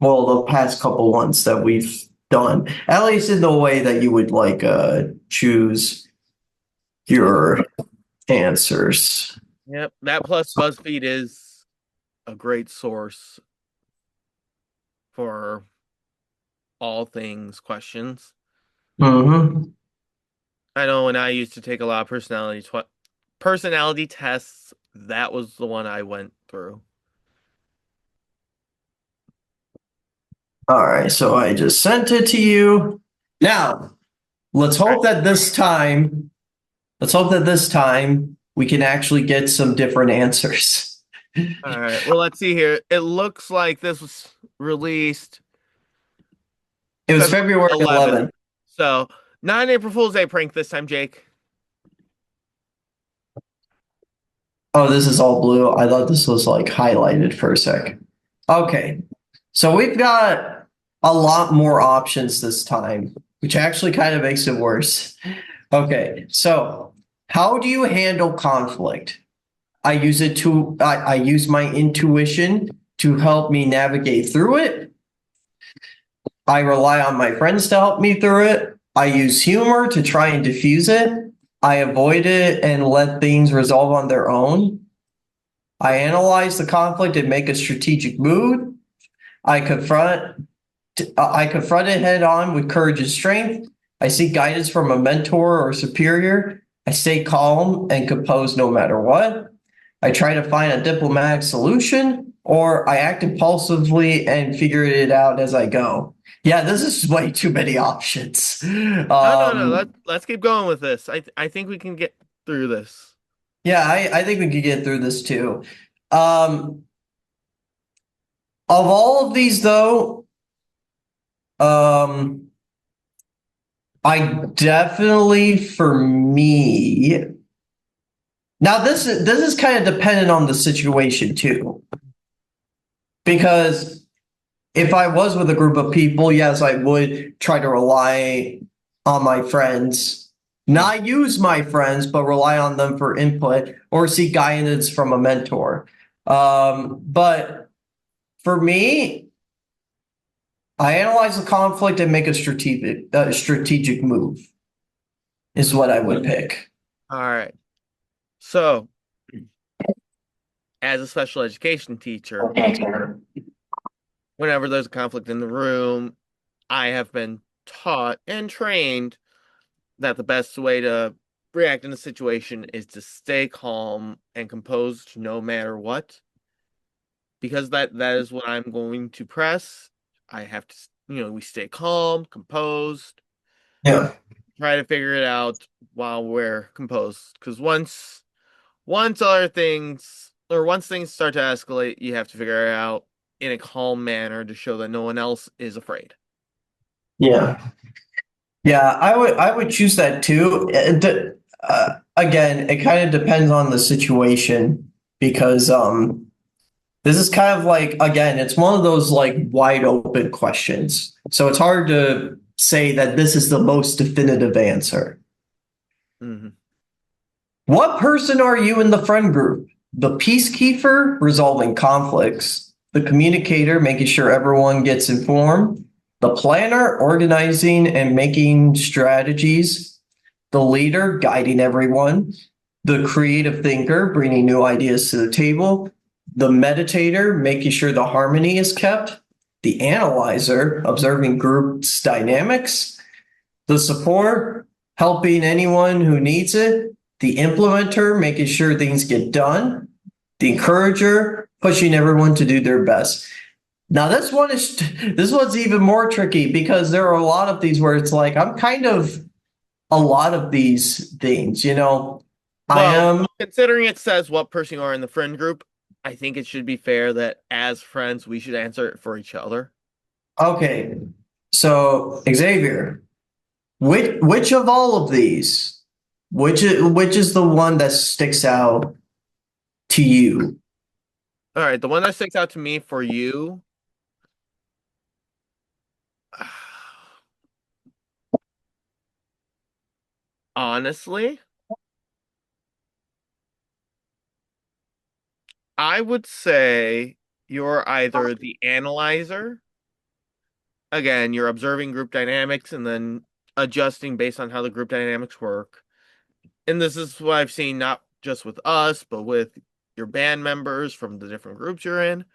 well, the past couple ones that we've done, at least in the way that you would like choose your answers. Yep, that plus BuzzFeed is a great source for all things questions. Mm-hmm. I know when I used to take a lot of personality tests, that was the one I went through. All right, so I just sent it to you. Now, let's All right. hope that this time, we can actually get some different answers. All right. Well, let's see here. It looks like this was released It was February February 11th. 11th. So, not an April Fool's Day prank this time, Jake. Oh, this is all blue. I thought this was like highlighted for a sec. Okay. So we've got a lot more options this time, which actually kind of makes it worse. Okay. So how do you handle conflict? I use my intuition to help me navigate through it. I rely on my friends to help me through it. I use humor to try and diffuse it. I avoid it and let things resolve on their own. I analyze the conflict and make a strategic move. I confront I confront it head on with courage and strength. I seek guidance from a mentor or superior. I stay calm and composed no matter what. I try to find a diplomatic solution, or I act impulsively and figure it out as I go. Yeah, this is way too many options. No, no, no. Let's keep going with this. I think we can get through this. Yeah, I think we could get through this too. Um, of all of these, though, I definitely, for me, now this is kind of dependent on the situation too, because if I was with a group of people, yes, I would try to rely on my friends, not use my friends, but rely on them for input or seek guidance from a mentor. But for me, I analyze the conflict and make a strategic move is what I would pick. All right. So, as a special education teacher, whenever there's a conflict in the room, I have been taught and trained that the best way to react in a situation is to stay calm and composed no matter what. Because that is what I'm going to press. I have to, we stay calm, composed, Yeah. try to figure it out while we're composed. Because once things start to escalate, you have to figure it out in a calm manner to show that no one else is afraid. Yeah. Yeah, I would choose that too. Again, it kind of depends on the situation because this is kind of like, again, it's one of those like wide open questions. So it's hard to say that this is the most definitive answer. Hmm. What person are you in the friend group? The peacekeeper, resolving conflicts, the communicator, making sure everyone gets informed, the planner, organizing and making strategies, the leader, guiding everyone, the creative thinker, bringing new ideas to the table, the meditator, making sure the harmony is kept, the analyzer, observing groups' dynamics, the support, helping anyone who needs it, the implementer, making sure things get done, the encourager, pushing everyone to do their best. Now this one's even more tricky because there are a lot of these where it's like I'm kind of a lot of these things, I Well, am considering it says what person you are in the friend group, I think it should be fair that as friends, we should answer it for each other. okay. So Xavier, which of all of these, which is the one that sticks out to you? All right, the one that sticks out to me for you, honestly, I would say you're either the analyzer. Again, you're observing group dynamics and then adjusting based on how the group dynamics work. And this is what I've seen not just with us, but with your band members from the different groups you're in.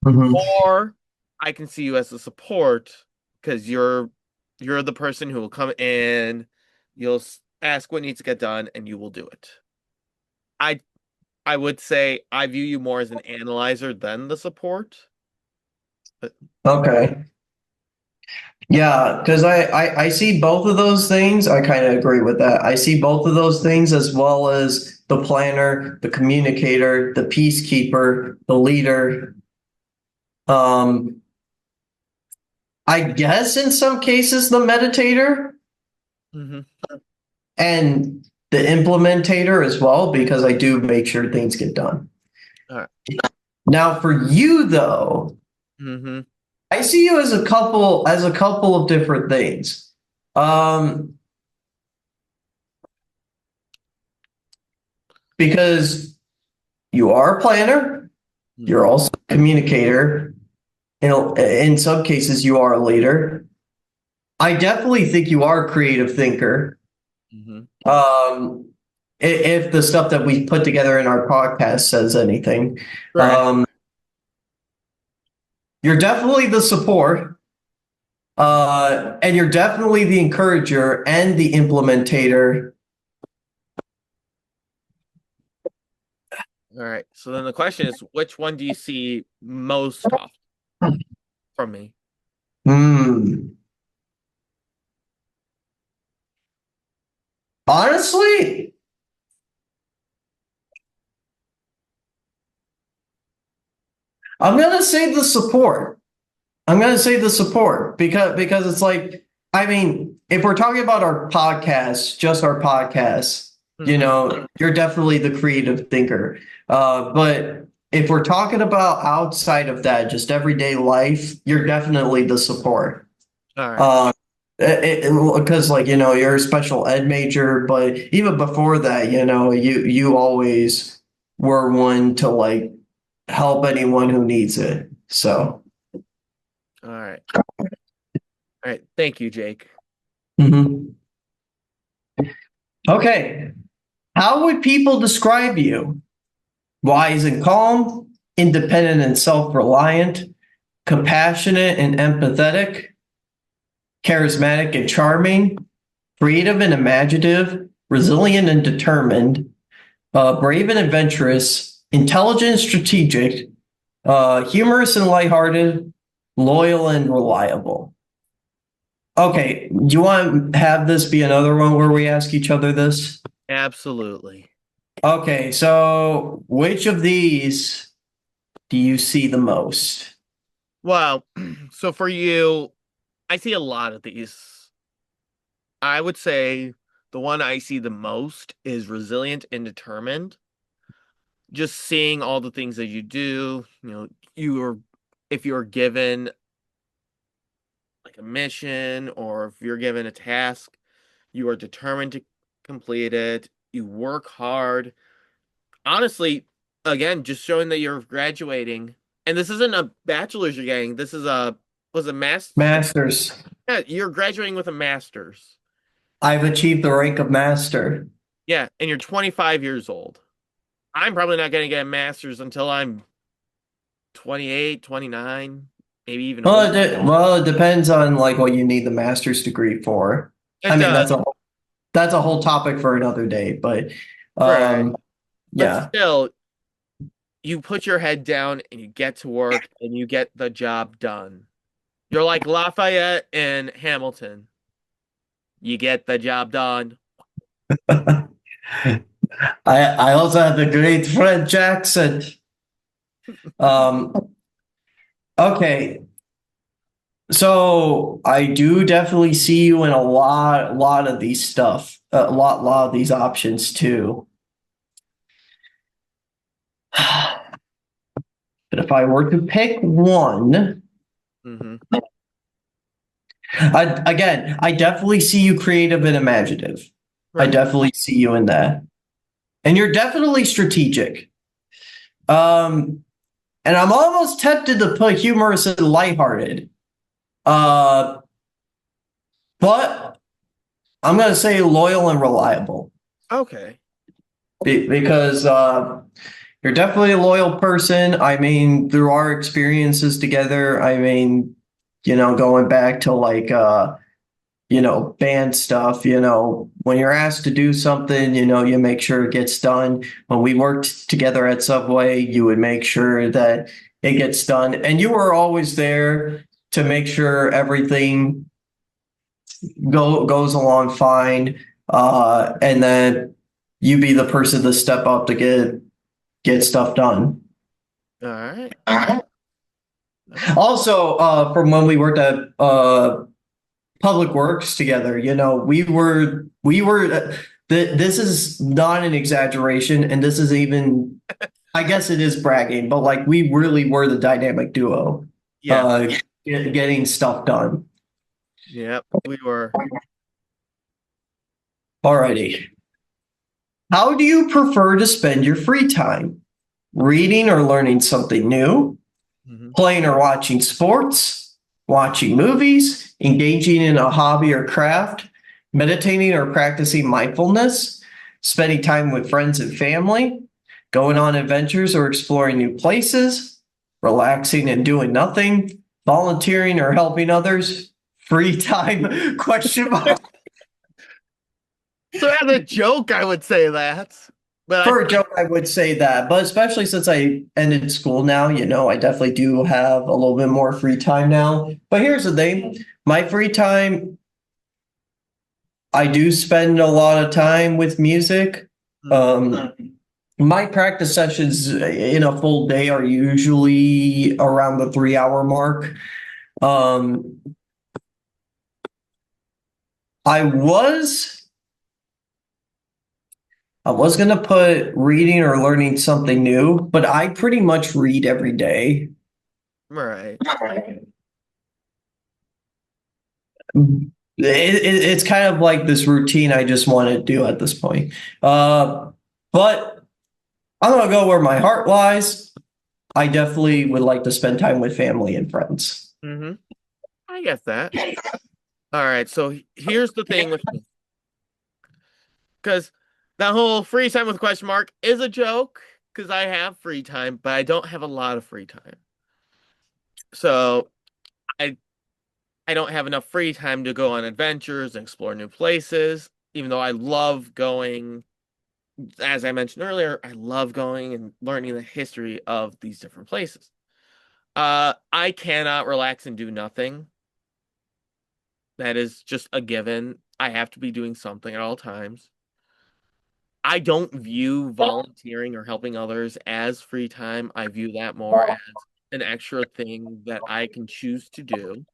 Mhm. Or I can see you as a support because you're the person who will come in, ask what needs to get done, and you will do it. I I would say I view you more as an analyzer than the support. But Okay. Yeah, because I see both of those things. I kind of agree with that. I see both of those things as well as the planner, the communicator, the peacekeeper, the leader. Um, I guess in some cases the meditator Mhm. and the implementator as well, because I do make sure things get done. All right. Now for you though, Mm-hmm. I see you as a couple of different things. Um, because you are a planner, you're also a communicator. In some cases, you are a leader. I definitely think you are a creative thinker. Mm-hmm. Um, if the stuff that we put together in our podcast says anything, Right. um, you're definitely the support, and you're definitely the encourager and the implementator. All right. So then the question is, which one do you see most often from me? Hmm. Honestly, I'm gonna say the support. I'm going to say the support because it's like, I mean, if we're talking about our podcast, just our podcast, Mm-hmm. you're definitely the creative thinker. But if we're talking about outside of that, just everyday life, you're definitely the support. All right. Uh, because like you're a special ed major, but even before that, you always were one to like help anyone who needs it. So. All right. All right. Thank you, Jake. Mhm. Okay. How would people describe you? wise and calm, independent and self-reliant, compassionate and empathetic, charismatic and charming, creative and imaginative, resilient and determined, brave and adventurous, intelligent and strategic, humorous and lighthearted, loyal and reliable. Okay, do you want to have this be another one where we ask each other this? Absolutely. Okay, so which of these do you see the most? Well, so for you, I see a lot of these. I would say the one I see the most is resilient and determined. Just seeing all the things that you do, if you're given like a mission or if you're given a task, you are determined to complete it. You work hard. Honestly, again, just showing that you're graduating. And this isn't a bachelor's you're getting. This is a master's. Masters. Yeah, you're graduating with a master's. I've achieved the rank of master. Yeah, and you're 25 years old. I'm probably not going to get a master's until I'm 28, 29, maybe even older. Well, it depends on like what you need the master's degree for. It I mean, does, that's a whole topic for another day, but right? But yeah. still, you put your head down and you get to work and you get the job done. You're like Lafayette and Hamilton. You get the job done. I also have the great Fred Jackson. Um, okay. So I do definitely see you in a lot of these stuff, a lot of these options too. But if I were to pick one, Mm-hmm. I definitely see you creative and imaginative. I Right. definitely see you in that. And you're definitely strategic. And I'm almost tempted to put humorous and lighthearted. But I'm going to say loyal and reliable Okay. because you're definitely a loyal person. I mean, through our experiences together, I mean, going back to like, band stuff, when you're asked to do something, you make sure it gets done. When we worked together at Subway, you would make sure that it gets done. And you were always there to make sure everything goes along fine. And then you be the person to step up to get stuff done. All right. Also, from when we worked at Public Works together, this is not an exaggeration, and this is even, I guess it is bragging, but like we really were the dynamic duo, Yeah. getting stuff done. Yep. We were. Alrighty. How do you prefer to spend your free time? Reading or learning something new? Mm-hmm. Playing or watching sports? Watching movies? Engaging in a hobby or craft? Meditating or practicing mindfulness? Spending time with friends and family? Going on adventures or exploring new places? Relaxing and doing nothing? Volunteering or helping others? Free time? Question mark. So as a joke, I would say that. But For a joke, I would say that, but especially since I ended school now, I definitely do have a little bit more free time now. But here's the thing, my free time, I do spend a lot of time with music. My practice sessions in a full day are usually around the 3 hour mark. I was going to put reading or learning something new, but I pretty much read every day. right. It's kind of like this routine I just want to do at this point. But I'm going to go where my heart lies. I definitely would like to spend time with family and friends. Mm-hmm. I get that. All right. So here's the thing with me. Because that whole free time with question mark is a joke. because I have free time, but I don't have a lot of free time. So I I don't have enough free time to go on adventures and explore new places, even though I love going, as I mentioned earlier, I love going and learning the history of these different places. I cannot relax and do nothing. That is just a given. I have to be doing something at all times. I don't view volunteering or helping others as free time. I view that more as an extra thing that I can choose to do.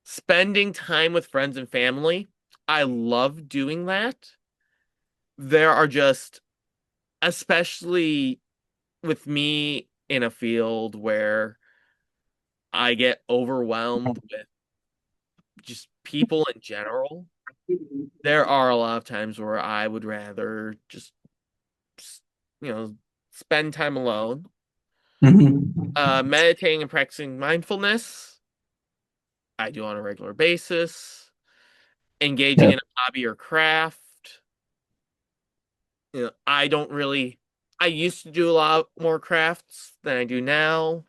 Spending time with friends and family, I love doing that. There are just, especially with me in a field where I get overwhelmed with just people in general, there are a lot of times where I would rather just, you know, spend time alone. Mhm. Meditating and practicing mindfulness, I do on a regular basis. Engaging Yeah. in a hobby or craft, I don't really. I used to do a lot more crafts than I do now.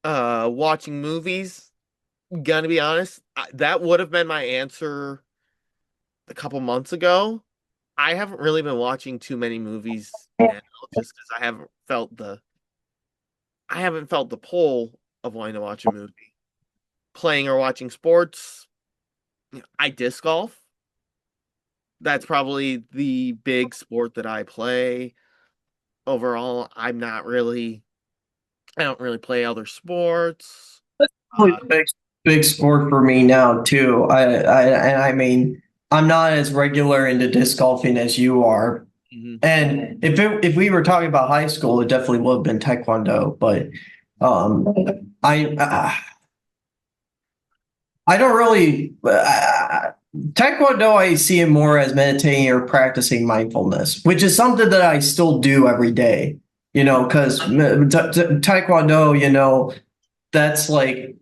Watching movies, gonna be honest, that would have been my answer a couple months ago. I haven't really been watching too many movies now, just because I haven't felt the pull of wanting to watch a movie. Playing or watching sports, I disc golf. That's probably the big sport that I play. Overall, I don't really play other sports. Really Uh, big sport for me now too. I mean, I'm not as regular into disc golfing as you are. mhm. And if we were talking about high school, it definitely would have been Taekwondo. But um, I don't really Taekwondo. I see it more as meditating or practicing mindfulness, which is something that I still do every day. You know, because Taekwondo, that's like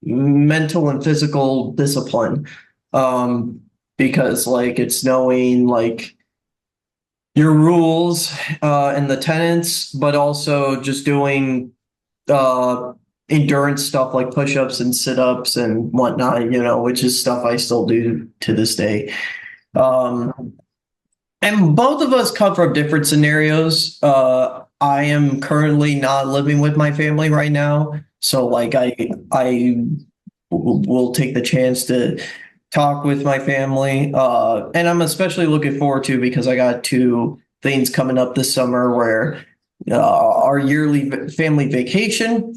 mental and physical discipline. Um, because like it's knowing like your rules and the tenets, but also just doing uh endurance stuff like push-ups and sit-ups and whatnot, which is stuff I still do to this day. Um, and both of us come from different scenarios. I am currently not living with my family right now, so like I will take the chance to talk with my family. And I'm especially looking forward to because I got two things coming up this summer where our yearly family vacation,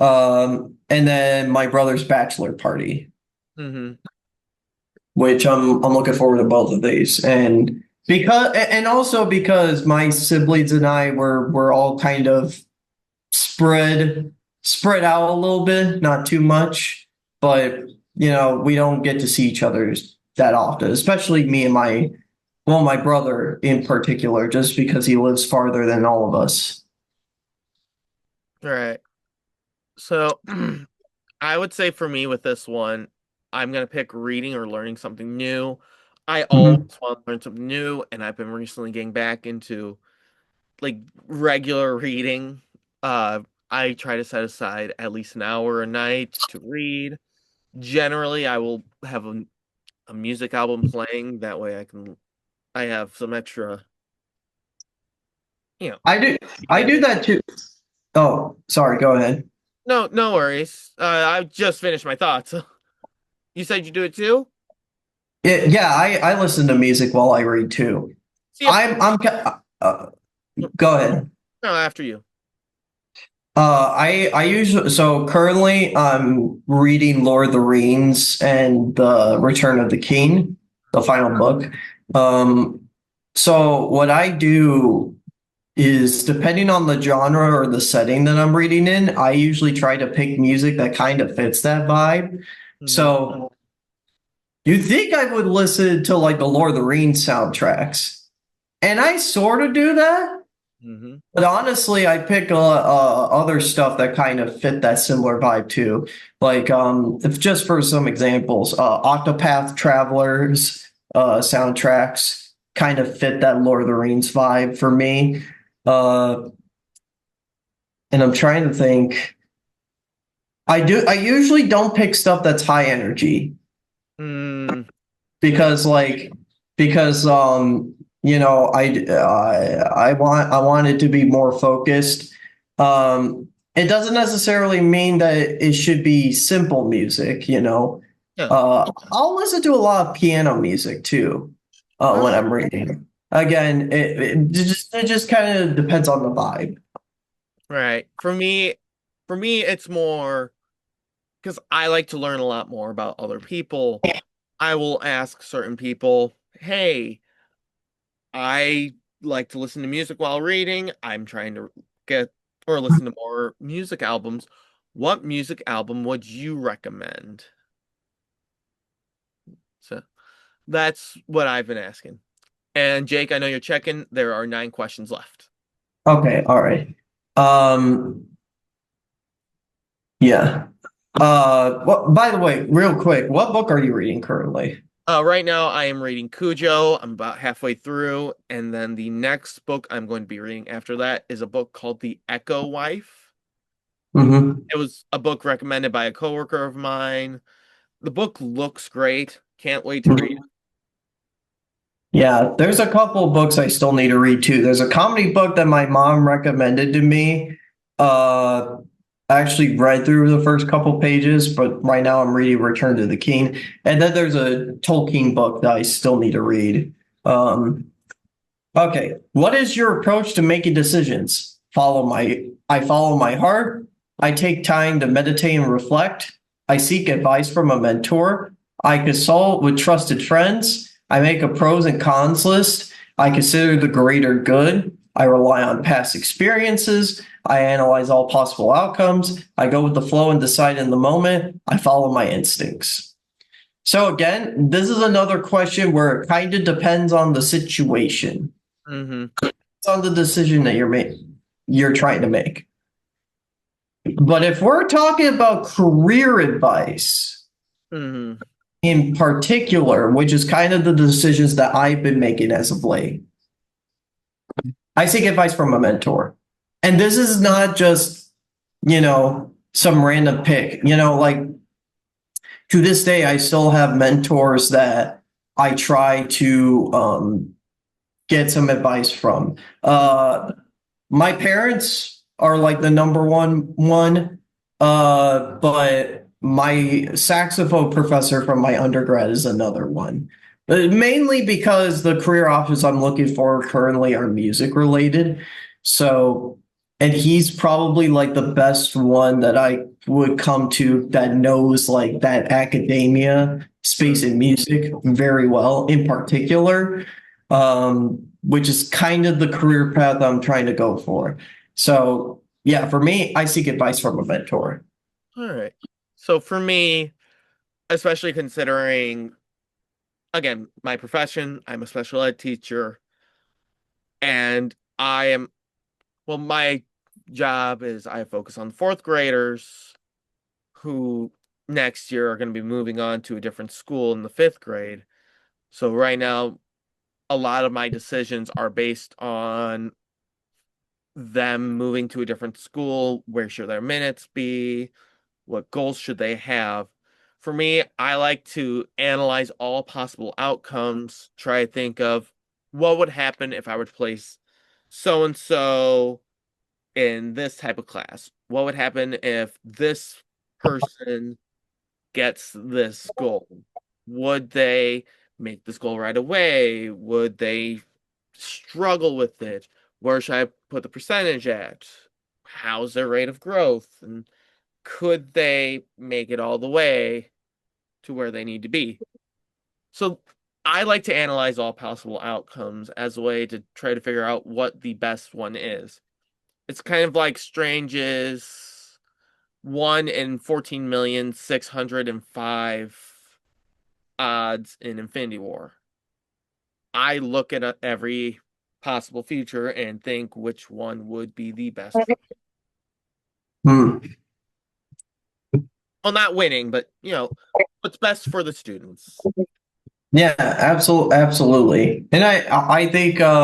and then my brother's bachelor party, Mhm. which I'm looking forward to both of these. And also because my siblings and I were all kind of spread out a little bit, not too much, but we don't get to see each other that often, especially me and my brother in particular, just because he lives farther than all of us. All right. So I would say for me with this one, I'm gonna pick reading or learning something new. I always Mhm. want to learn something new, and I've been recently getting back into like regular reading. Uh, I try to set aside at least an hour a night to read. Generally, I will have a music album playing. That way, I have some extra, you know, I do I do together. that too. Oh, sorry, go ahead. No, no worries. I just finished my thoughts. You said you do it too? Yeah, I listen to music while I read too. See if I'm uh, Go ahead. no after you. I usually so currently I'm reading Lord of the Rings and the Return of the King, the final book. Um, so what I do is depending on the genre or the setting that I'm reading in, I usually try to pick music that kind of fits that vibe. Hmm. So you'd think I would listen to like the Lord of the Rings soundtracks, and I sort of do that. Hmm. But honestly, I pick other stuff that kind of fit that similar vibe too. Like, if just for some examples, Octopath Travelers soundtracks. kind of fit that Lord of the Rings vibe for me. Uh, and I'm trying to think. I usually don't pick stuff that's high energy Mm, because I want it to be more focused. It doesn't necessarily mean that it should be simple music, you know. yeah. I'll listen to a lot of piano music too All when right. I'm reading. Again, it just kind of depends on the vibe. Right. For me, it's more because I like to learn a lot more about other people. I will ask certain people, hey, I like to listen to music while reading. I'm trying to get or listen to more music albums. What music album would you recommend? So that's what I've been asking. And Jake, I know you're checking. There are 9 questions left. Okay, all right. Um, yeah. Well, by the way, real quick, what book are you reading currently? Right now, I am reading Cujo. I'm about halfway through, and then the next book I'm going to be reading after that is a book called The Echo Wife. Hmm. It was a book recommended by a coworker of mine. The book looks great. Can't wait to read it. Yeah, there's a couple of books I still need to read too. There's a comedy book that my mom recommended to me. Uh, I actually read through the first couple pages, but right now I'm reading Return to the King. And then there's a Tolkien book that I still need to read. Um, Okay. What is your approach to making decisions? I follow my heart. I take time to meditate and reflect. I seek advice from a mentor. I consult with trusted friends. I make a pros and cons list. I consider the greater good. I rely on past experiences. I analyze all possible outcomes. I go with the flow and decide in the moment. I follow my instincts. So again, this is another question where it kind of depends on the situation. Hmm. It's on the decision that you're trying to make. But if we're talking about career advice Hmm. in particular, which is kind of the decisions that I've been making as of late, I seek advice from a mentor. And this is not just, some random pick. Like to this day, I still have mentors that I try to get some advice from. My parents are like the number one, but my saxophone professor from my undergrad is another one. But mainly because the career options I'm looking for currently are music related. So, and he's probably like the best one that I would come to that knows like that academia space in music very well in particular, which is kind of the career path I'm trying to go for. So yeah, for me, I seek advice from a mentor. All right. So for me, especially considering, again, my profession, I'm a special ed teacher, and my job is I focus on fourth graders who next year are going to be moving on to a different school in the fifth grade. So right now, a lot of my decisions are based on them moving to a different school. Where should their minutes be? What goals should they have? For me, I like to analyze all possible outcomes, try to think of what would happen if I were to place so and so in this type of class. What would happen if this person gets this goal? Would they make this goal right away? Would they struggle with it? Where should I put the percentage at? How's their rate of growth? And could they make it all the way to where they need to be? So I like to analyze all possible outcomes as a way to try to figure out what the best one is. It's kind of like Strange's 1 in 14,605 odds in Infinity War. I look at every possible future and think which one would be the best for me. Hmm. Well, not winning, but what's best for the students. Yeah, absolutely. And I think there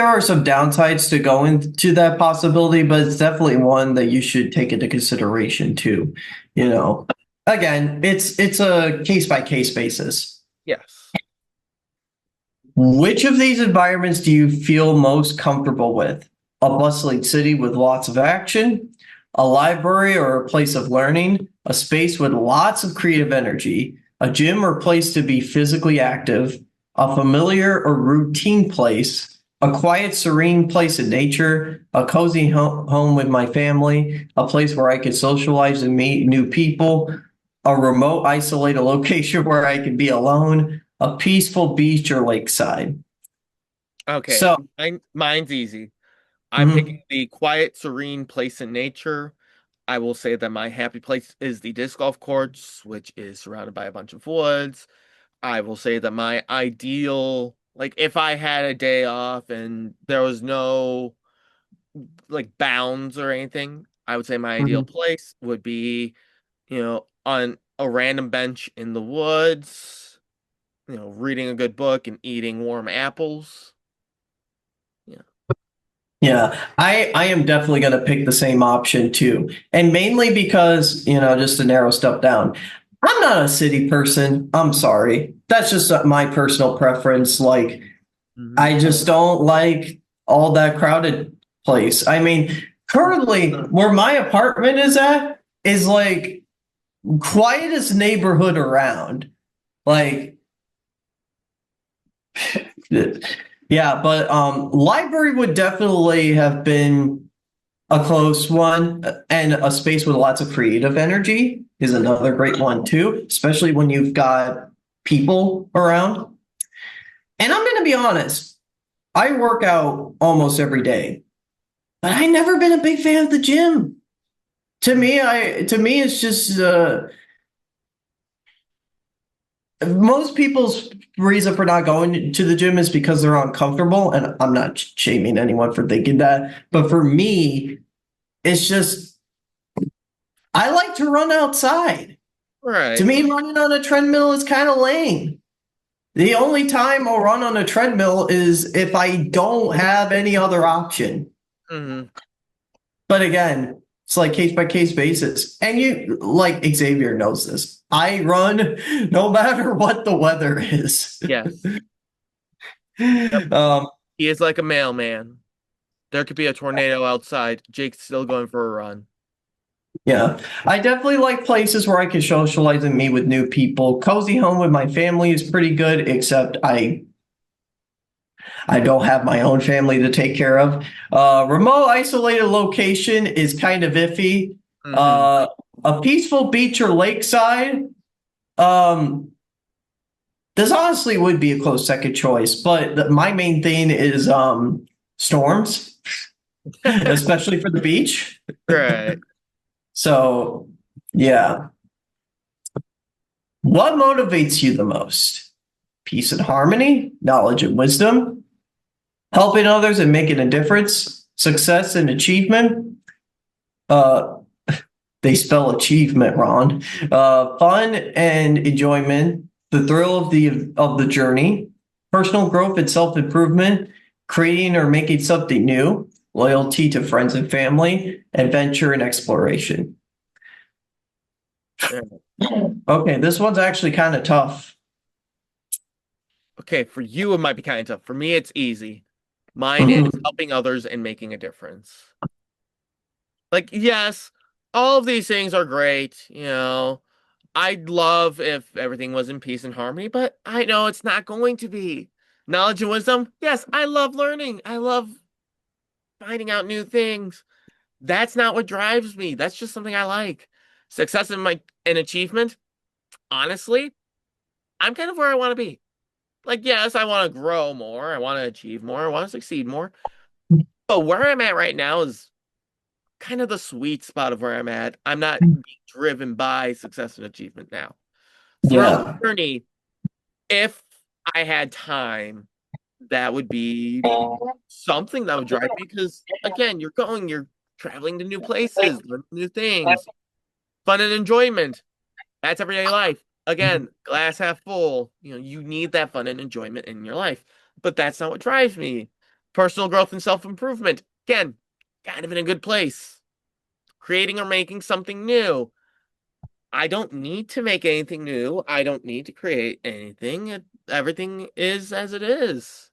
are some downsides to going to that possibility, but it's definitely one that you should take into consideration too. You know, again, it's a case by case basis. Yes. Which of these environments do you feel most comfortable with? A bustling city with lots of action, a library or a place of learning, a space with lots of creative energy, a gym or place to be physically active, a familiar or routine place, a quiet, serene place in nature, a cozy home with my family, a place where I can socialize and meet new people, a remote, isolated location where I can be alone, a peaceful beach or lakeside. Okay. So, Mine's easy. I'm picking mhm, the quiet, serene place in nature. I will say that my happy place is the disc golf course, which is surrounded by a bunch of woods. I will say that my ideal, like if I had a day off and there was no like bounds or anything, I would say my ideal mhm. place would be, on a random bench in the woods, reading a good book and eating warm apples. Yeah. Yeah, I am definitely going to pick the same option too. And mainly because, just to narrow stuff down, I'm not a city person. I'm sorry. That's just my personal preference. Like, Hmm. I just don't like all that crowded place. I mean, currently where my apartment is at is like quietest neighborhood around. Like, yeah, but library would definitely have been a close one, and a space with lots of creative energy is another great one too, especially when you've got people around. And I'm going to be honest, I work out almost every day, but I never been a big fan of the gym. To me, it's just most people's reason for not going to the gym is because they're uncomfortable, and I'm not shaming anyone for thinking that, but for me, it's just I like to run outside. To Right. me, running on a treadmill is kind of lame. The only time I'll run on a treadmill is if I don't have any other option. Hmm. But again, it's like case by case basis. And you, like Xavier knows this. I run no matter what the weather is. Yes. Yep. um, He is like a mailman. There could be a tornado outside. Jake's still going for a run. yeah, I definitely like places where I can socialize and meet with new people. Cozy home with my family is pretty good, except I don't have my own family to take care of. Remote isolated location is kind of iffy. Hmm. Uh, a peaceful beach or lakeside. Um, this honestly would be a close second choice, but my main thing is storms, especially for the beach. Right. So, yeah. What motivates you the most? Peace and harmony, knowledge and wisdom, helping others and making a difference, success and achievement. Uh, they spell achievement wrong. Fun and enjoyment, the thrill of the journey, personal growth and self improvement, creating or making something new, loyalty to friends and family, adventure and exploration. Yeah. Okay, this one's actually kind of tough. Okay, for you it might be kind of tough. For me, it's easy. Mine is Mhm. helping others and making a difference. Like, yes, all of these things are great. I'd love if everything was in peace and harmony, but I know it's not going to be. Knowledge and wisdom, yes, I love learning. I love finding out new things. That's not what drives me. That's just something I like. Success in my an achievement, honestly, I'm kind of where I want to be. Like, yes, I want to grow more. I want to achieve more. I want to succeed more. But where I'm at right now is kind of the sweet spot of where I'm at. I'm not being driven by success and achievement now. Throughout Yeah. the journey, if I had time, that would be something that would drive me because, again, you're traveling to new places, learning new things, fun and enjoyment. That's everyday life. again, glass half full. You need that fun and enjoyment in your life, but that's not what drives me. Personal growth and self-improvement, again, kind of in a good place. Creating or making something new. I don't need to make anything new. I don't need to create anything. Everything is as it is.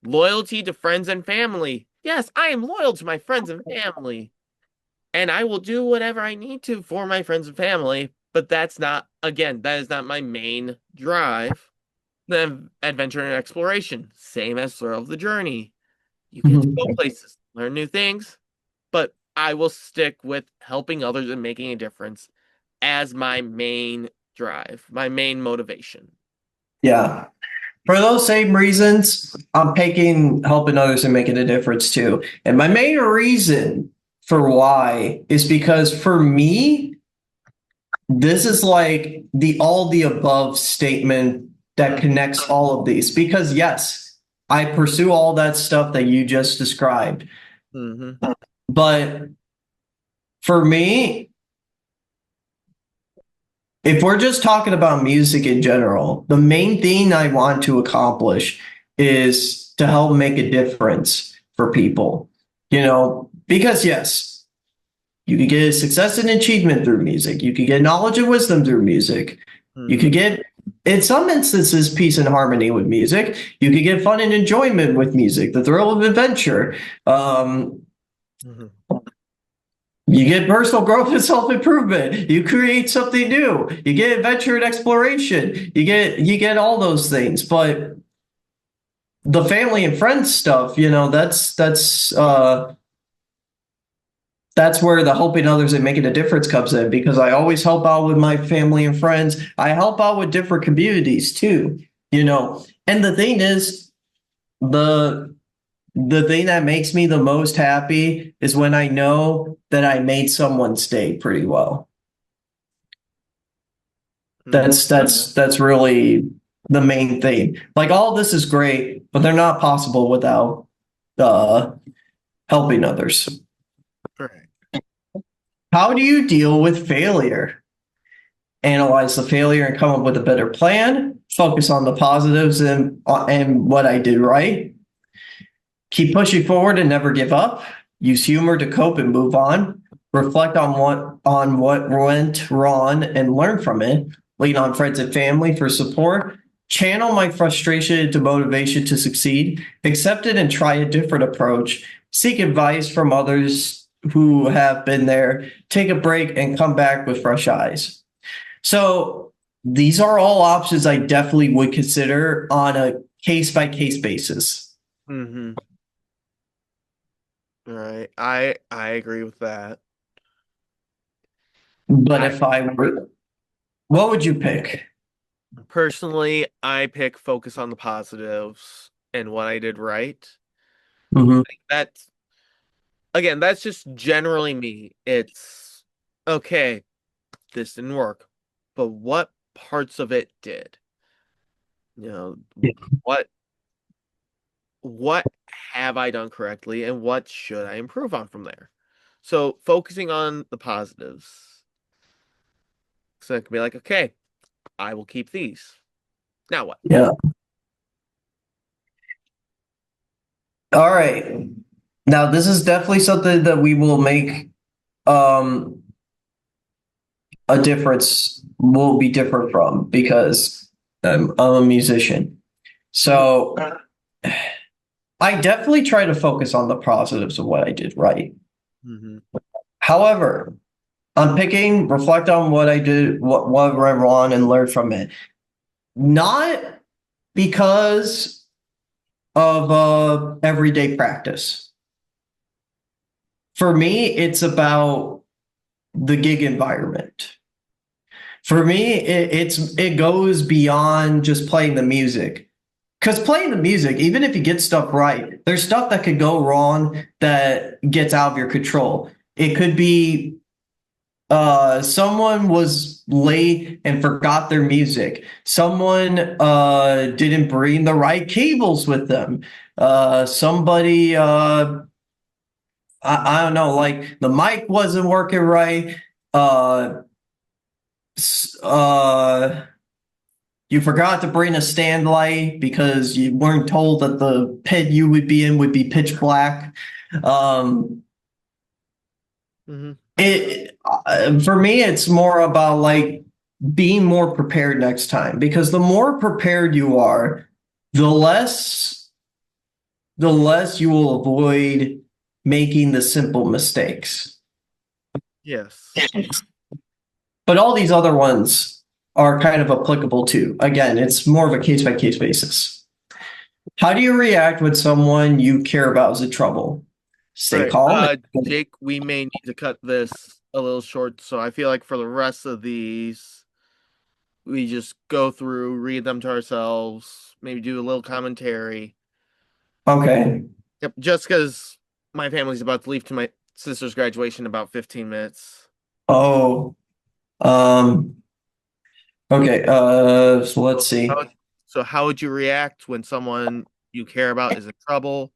Loyalty to friends and family. Yes, I am loyal to my friends and family. And I will do whatever I need to for my friends and family. But that's not, again, that is not my main drive. The adventure and exploration, same as thrill of the journey. You get to go Mhm. places, learn new things, but I will stick with helping others and making a difference as my main drive, my main motivation. Yeah. For those same reasons, I'm picking helping others and making a difference too. And my main reason for why is because for me, this is like the all the above statement that connects all of these. Because yes, I pursue all that stuff that you just described. Mm-hmm. But for me, if we're just talking about music in general, the main thing I want to accomplish is to help make a difference for people. Because yes, you could get success and achievement through music. You could get knowledge and wisdom through music. You Mm-hmm. could get, in some instances, peace and harmony with music. You could get fun and enjoyment with music, the thrill of adventure. Um, Mm-hmm. You get personal growth and self-improvement. You create something new. You get adventure and exploration. You get all those things. But the family and friends stuff, that's where the helping others and making a difference comes in, because I always help out with my family and friends. I help out with different communities too. And the thing is, the the thing that makes me the most happy is when I know that I made someone stay pretty well. Mm-hmm. That's really the main thing. Like, all this is great, but they're not possible without uh helping others. Right. How do you deal with failure? Analyze the failure and come up with a better plan. Focus on the positives and what I did right. Keep pushing forward and never give up. Use humor to cope and move on. Reflect on what went wrong and learn from it. Lean on friends and family for support. Channel my frustration into motivation to succeed. Accept it and try a different approach. Seek advice from others who have been there. Take a break and come back with fresh eyes. So these are all options I definitely would consider on a case by case basis. Mm-hmm. Right. I agree with that. But I if I were, what would you pick? personally, I pick focus on the positives and what I did right. Mhm. That's again, that's just generally me. It's okay, this didn't work, but what parts of it did? You know, what what have I done correctly and what should I improve on from there? So focusing on the positives. So it can be like, okay, I will keep these. Now what? Yeah. All right. Now, this is definitely something that we will make um, a difference, will be different from, because I'm a musician. Mhm. So I definitely try to focus on the positives of what I did right. Mhm. However, I'm picking reflect on what I did, what went wrong, and learn from it. Not because of everyday practice. For me, it's about the gig environment. For me, it goes beyond just playing the music. Because playing the music, even if you get stuff right, there's stuff that could go wrong that gets out of your control. It could be someone was late and forgot their music. Someone didn't bring the right cables with them. Somebody I don't know, like the mic wasn't working right. Uh, uh, You forgot to bring a stand light because you weren't told that the pit you would be in would be pitch black. Um, Hmm. for me, it's more about like being more prepared next time because the more prepared you are, the less the less you will avoid making the simple mistakes. Yes. But all these other ones are kind of applicable too. Again, it's more of a case by case basis. How do you react when someone you care about is in trouble? All Stay right. calm. Jake, we may need to cut this a little short, so I feel like for the rest of these, we just go through, read them to ourselves, maybe do a little commentary. Okay. Yep, just because my family's about to leave to my sister's graduation in about 15 minutes. Oh, um, okay. So let's How see. would, so how would you react when someone you care about is in trouble?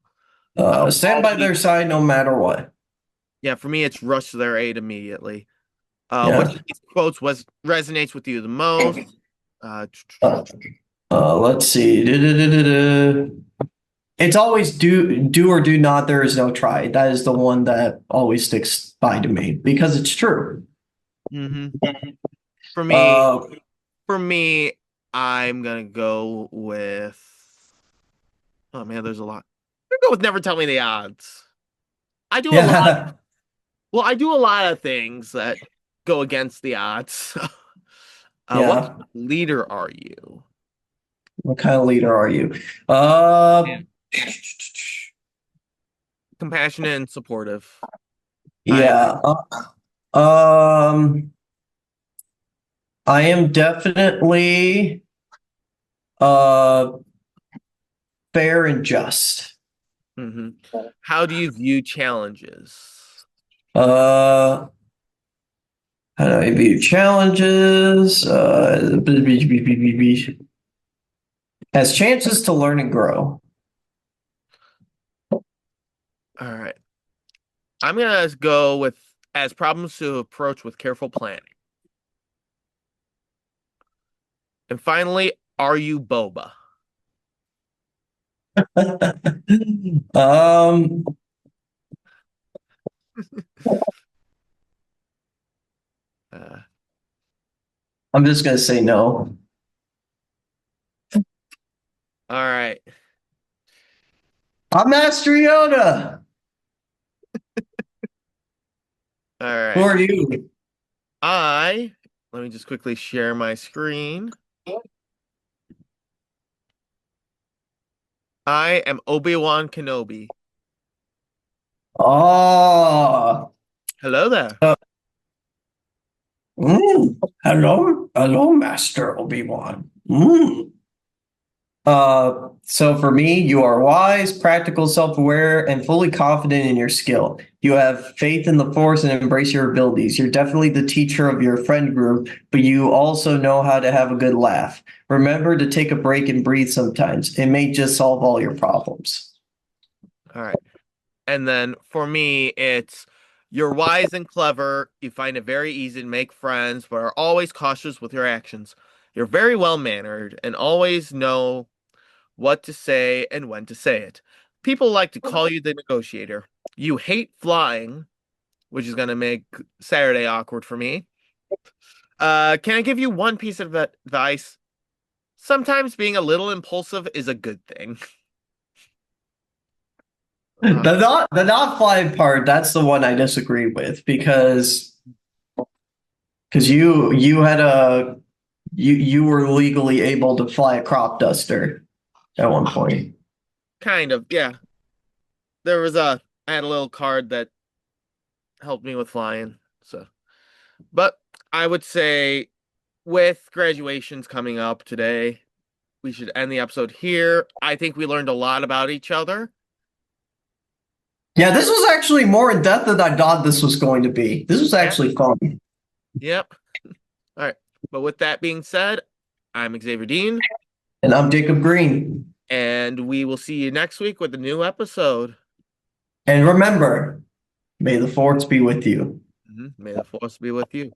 Stand by their side no matter what. Yeah, for me, it's rush to their aid immediately. Which Yeah. of these quotes was resonates with you the most? Uh, Uh, let's see. It's always do or do not. There is no try. That is the one that always sticks by to me because it's true. mhm. For me, Uh, for me, I'm gonna go with. Oh man, there's a lot. I'm gonna go with never tell me the odds. I do a lot. yeah, Well, I do a lot of things that go against the odds. What yeah. kind of leader are you? What kind of leader are you? Uh, Compassionate and supportive. I am. yeah. Um, I am definitely uh fair and just. Mhm. How do you view challenges? Uh, how do I view challenges? As chances to learn and grow. All right. I'm gonna go with as problems to approach with careful planning. And finally, are you boba? um, Uh, I'm just gonna say no. all right. I'm Master Yoda. All Who right. are you? Let me just quickly share my screen. I am Obi-Wan Kenobi. Oh, Hello there. hello, Master Obi-Wan. So for me, you are wise, practical, self-aware, and fully confident in your skill. You have faith in the force and embrace your abilities. You're definitely the teacher of your friend group, but you also know how to have a good laugh. Remember to take a break and breathe sometimes. It may just solve all your problems. All right. And then for me, it's you're wise and clever. You find it very easy to make friends, but are always cautious with your actions. You're very well mannered and always know what to say and when to say it. People like to call you the negotiator. You hate flying, which is going to make Saturday awkward for me. Can I give you one piece of advice? Sometimes being a little impulsive is a good thing. Uh, The not flying part, that's the one I disagree with because you had a you were legally able to fly a crop duster at one point. kind of, yeah. I had a little card that helped me with flying. So, but I would say with graduations coming up today, we should end the episode here. I think we learned a lot about each other. Yeah, this was actually more in depth than I thought this was going to be. This was Yeah. actually fun. Yep. All right. But with that being said, I'm Xavier Dean, And I'm Jacob Green. and we will see you next week with a new episode. And remember, may the force be with you. May the force be with you.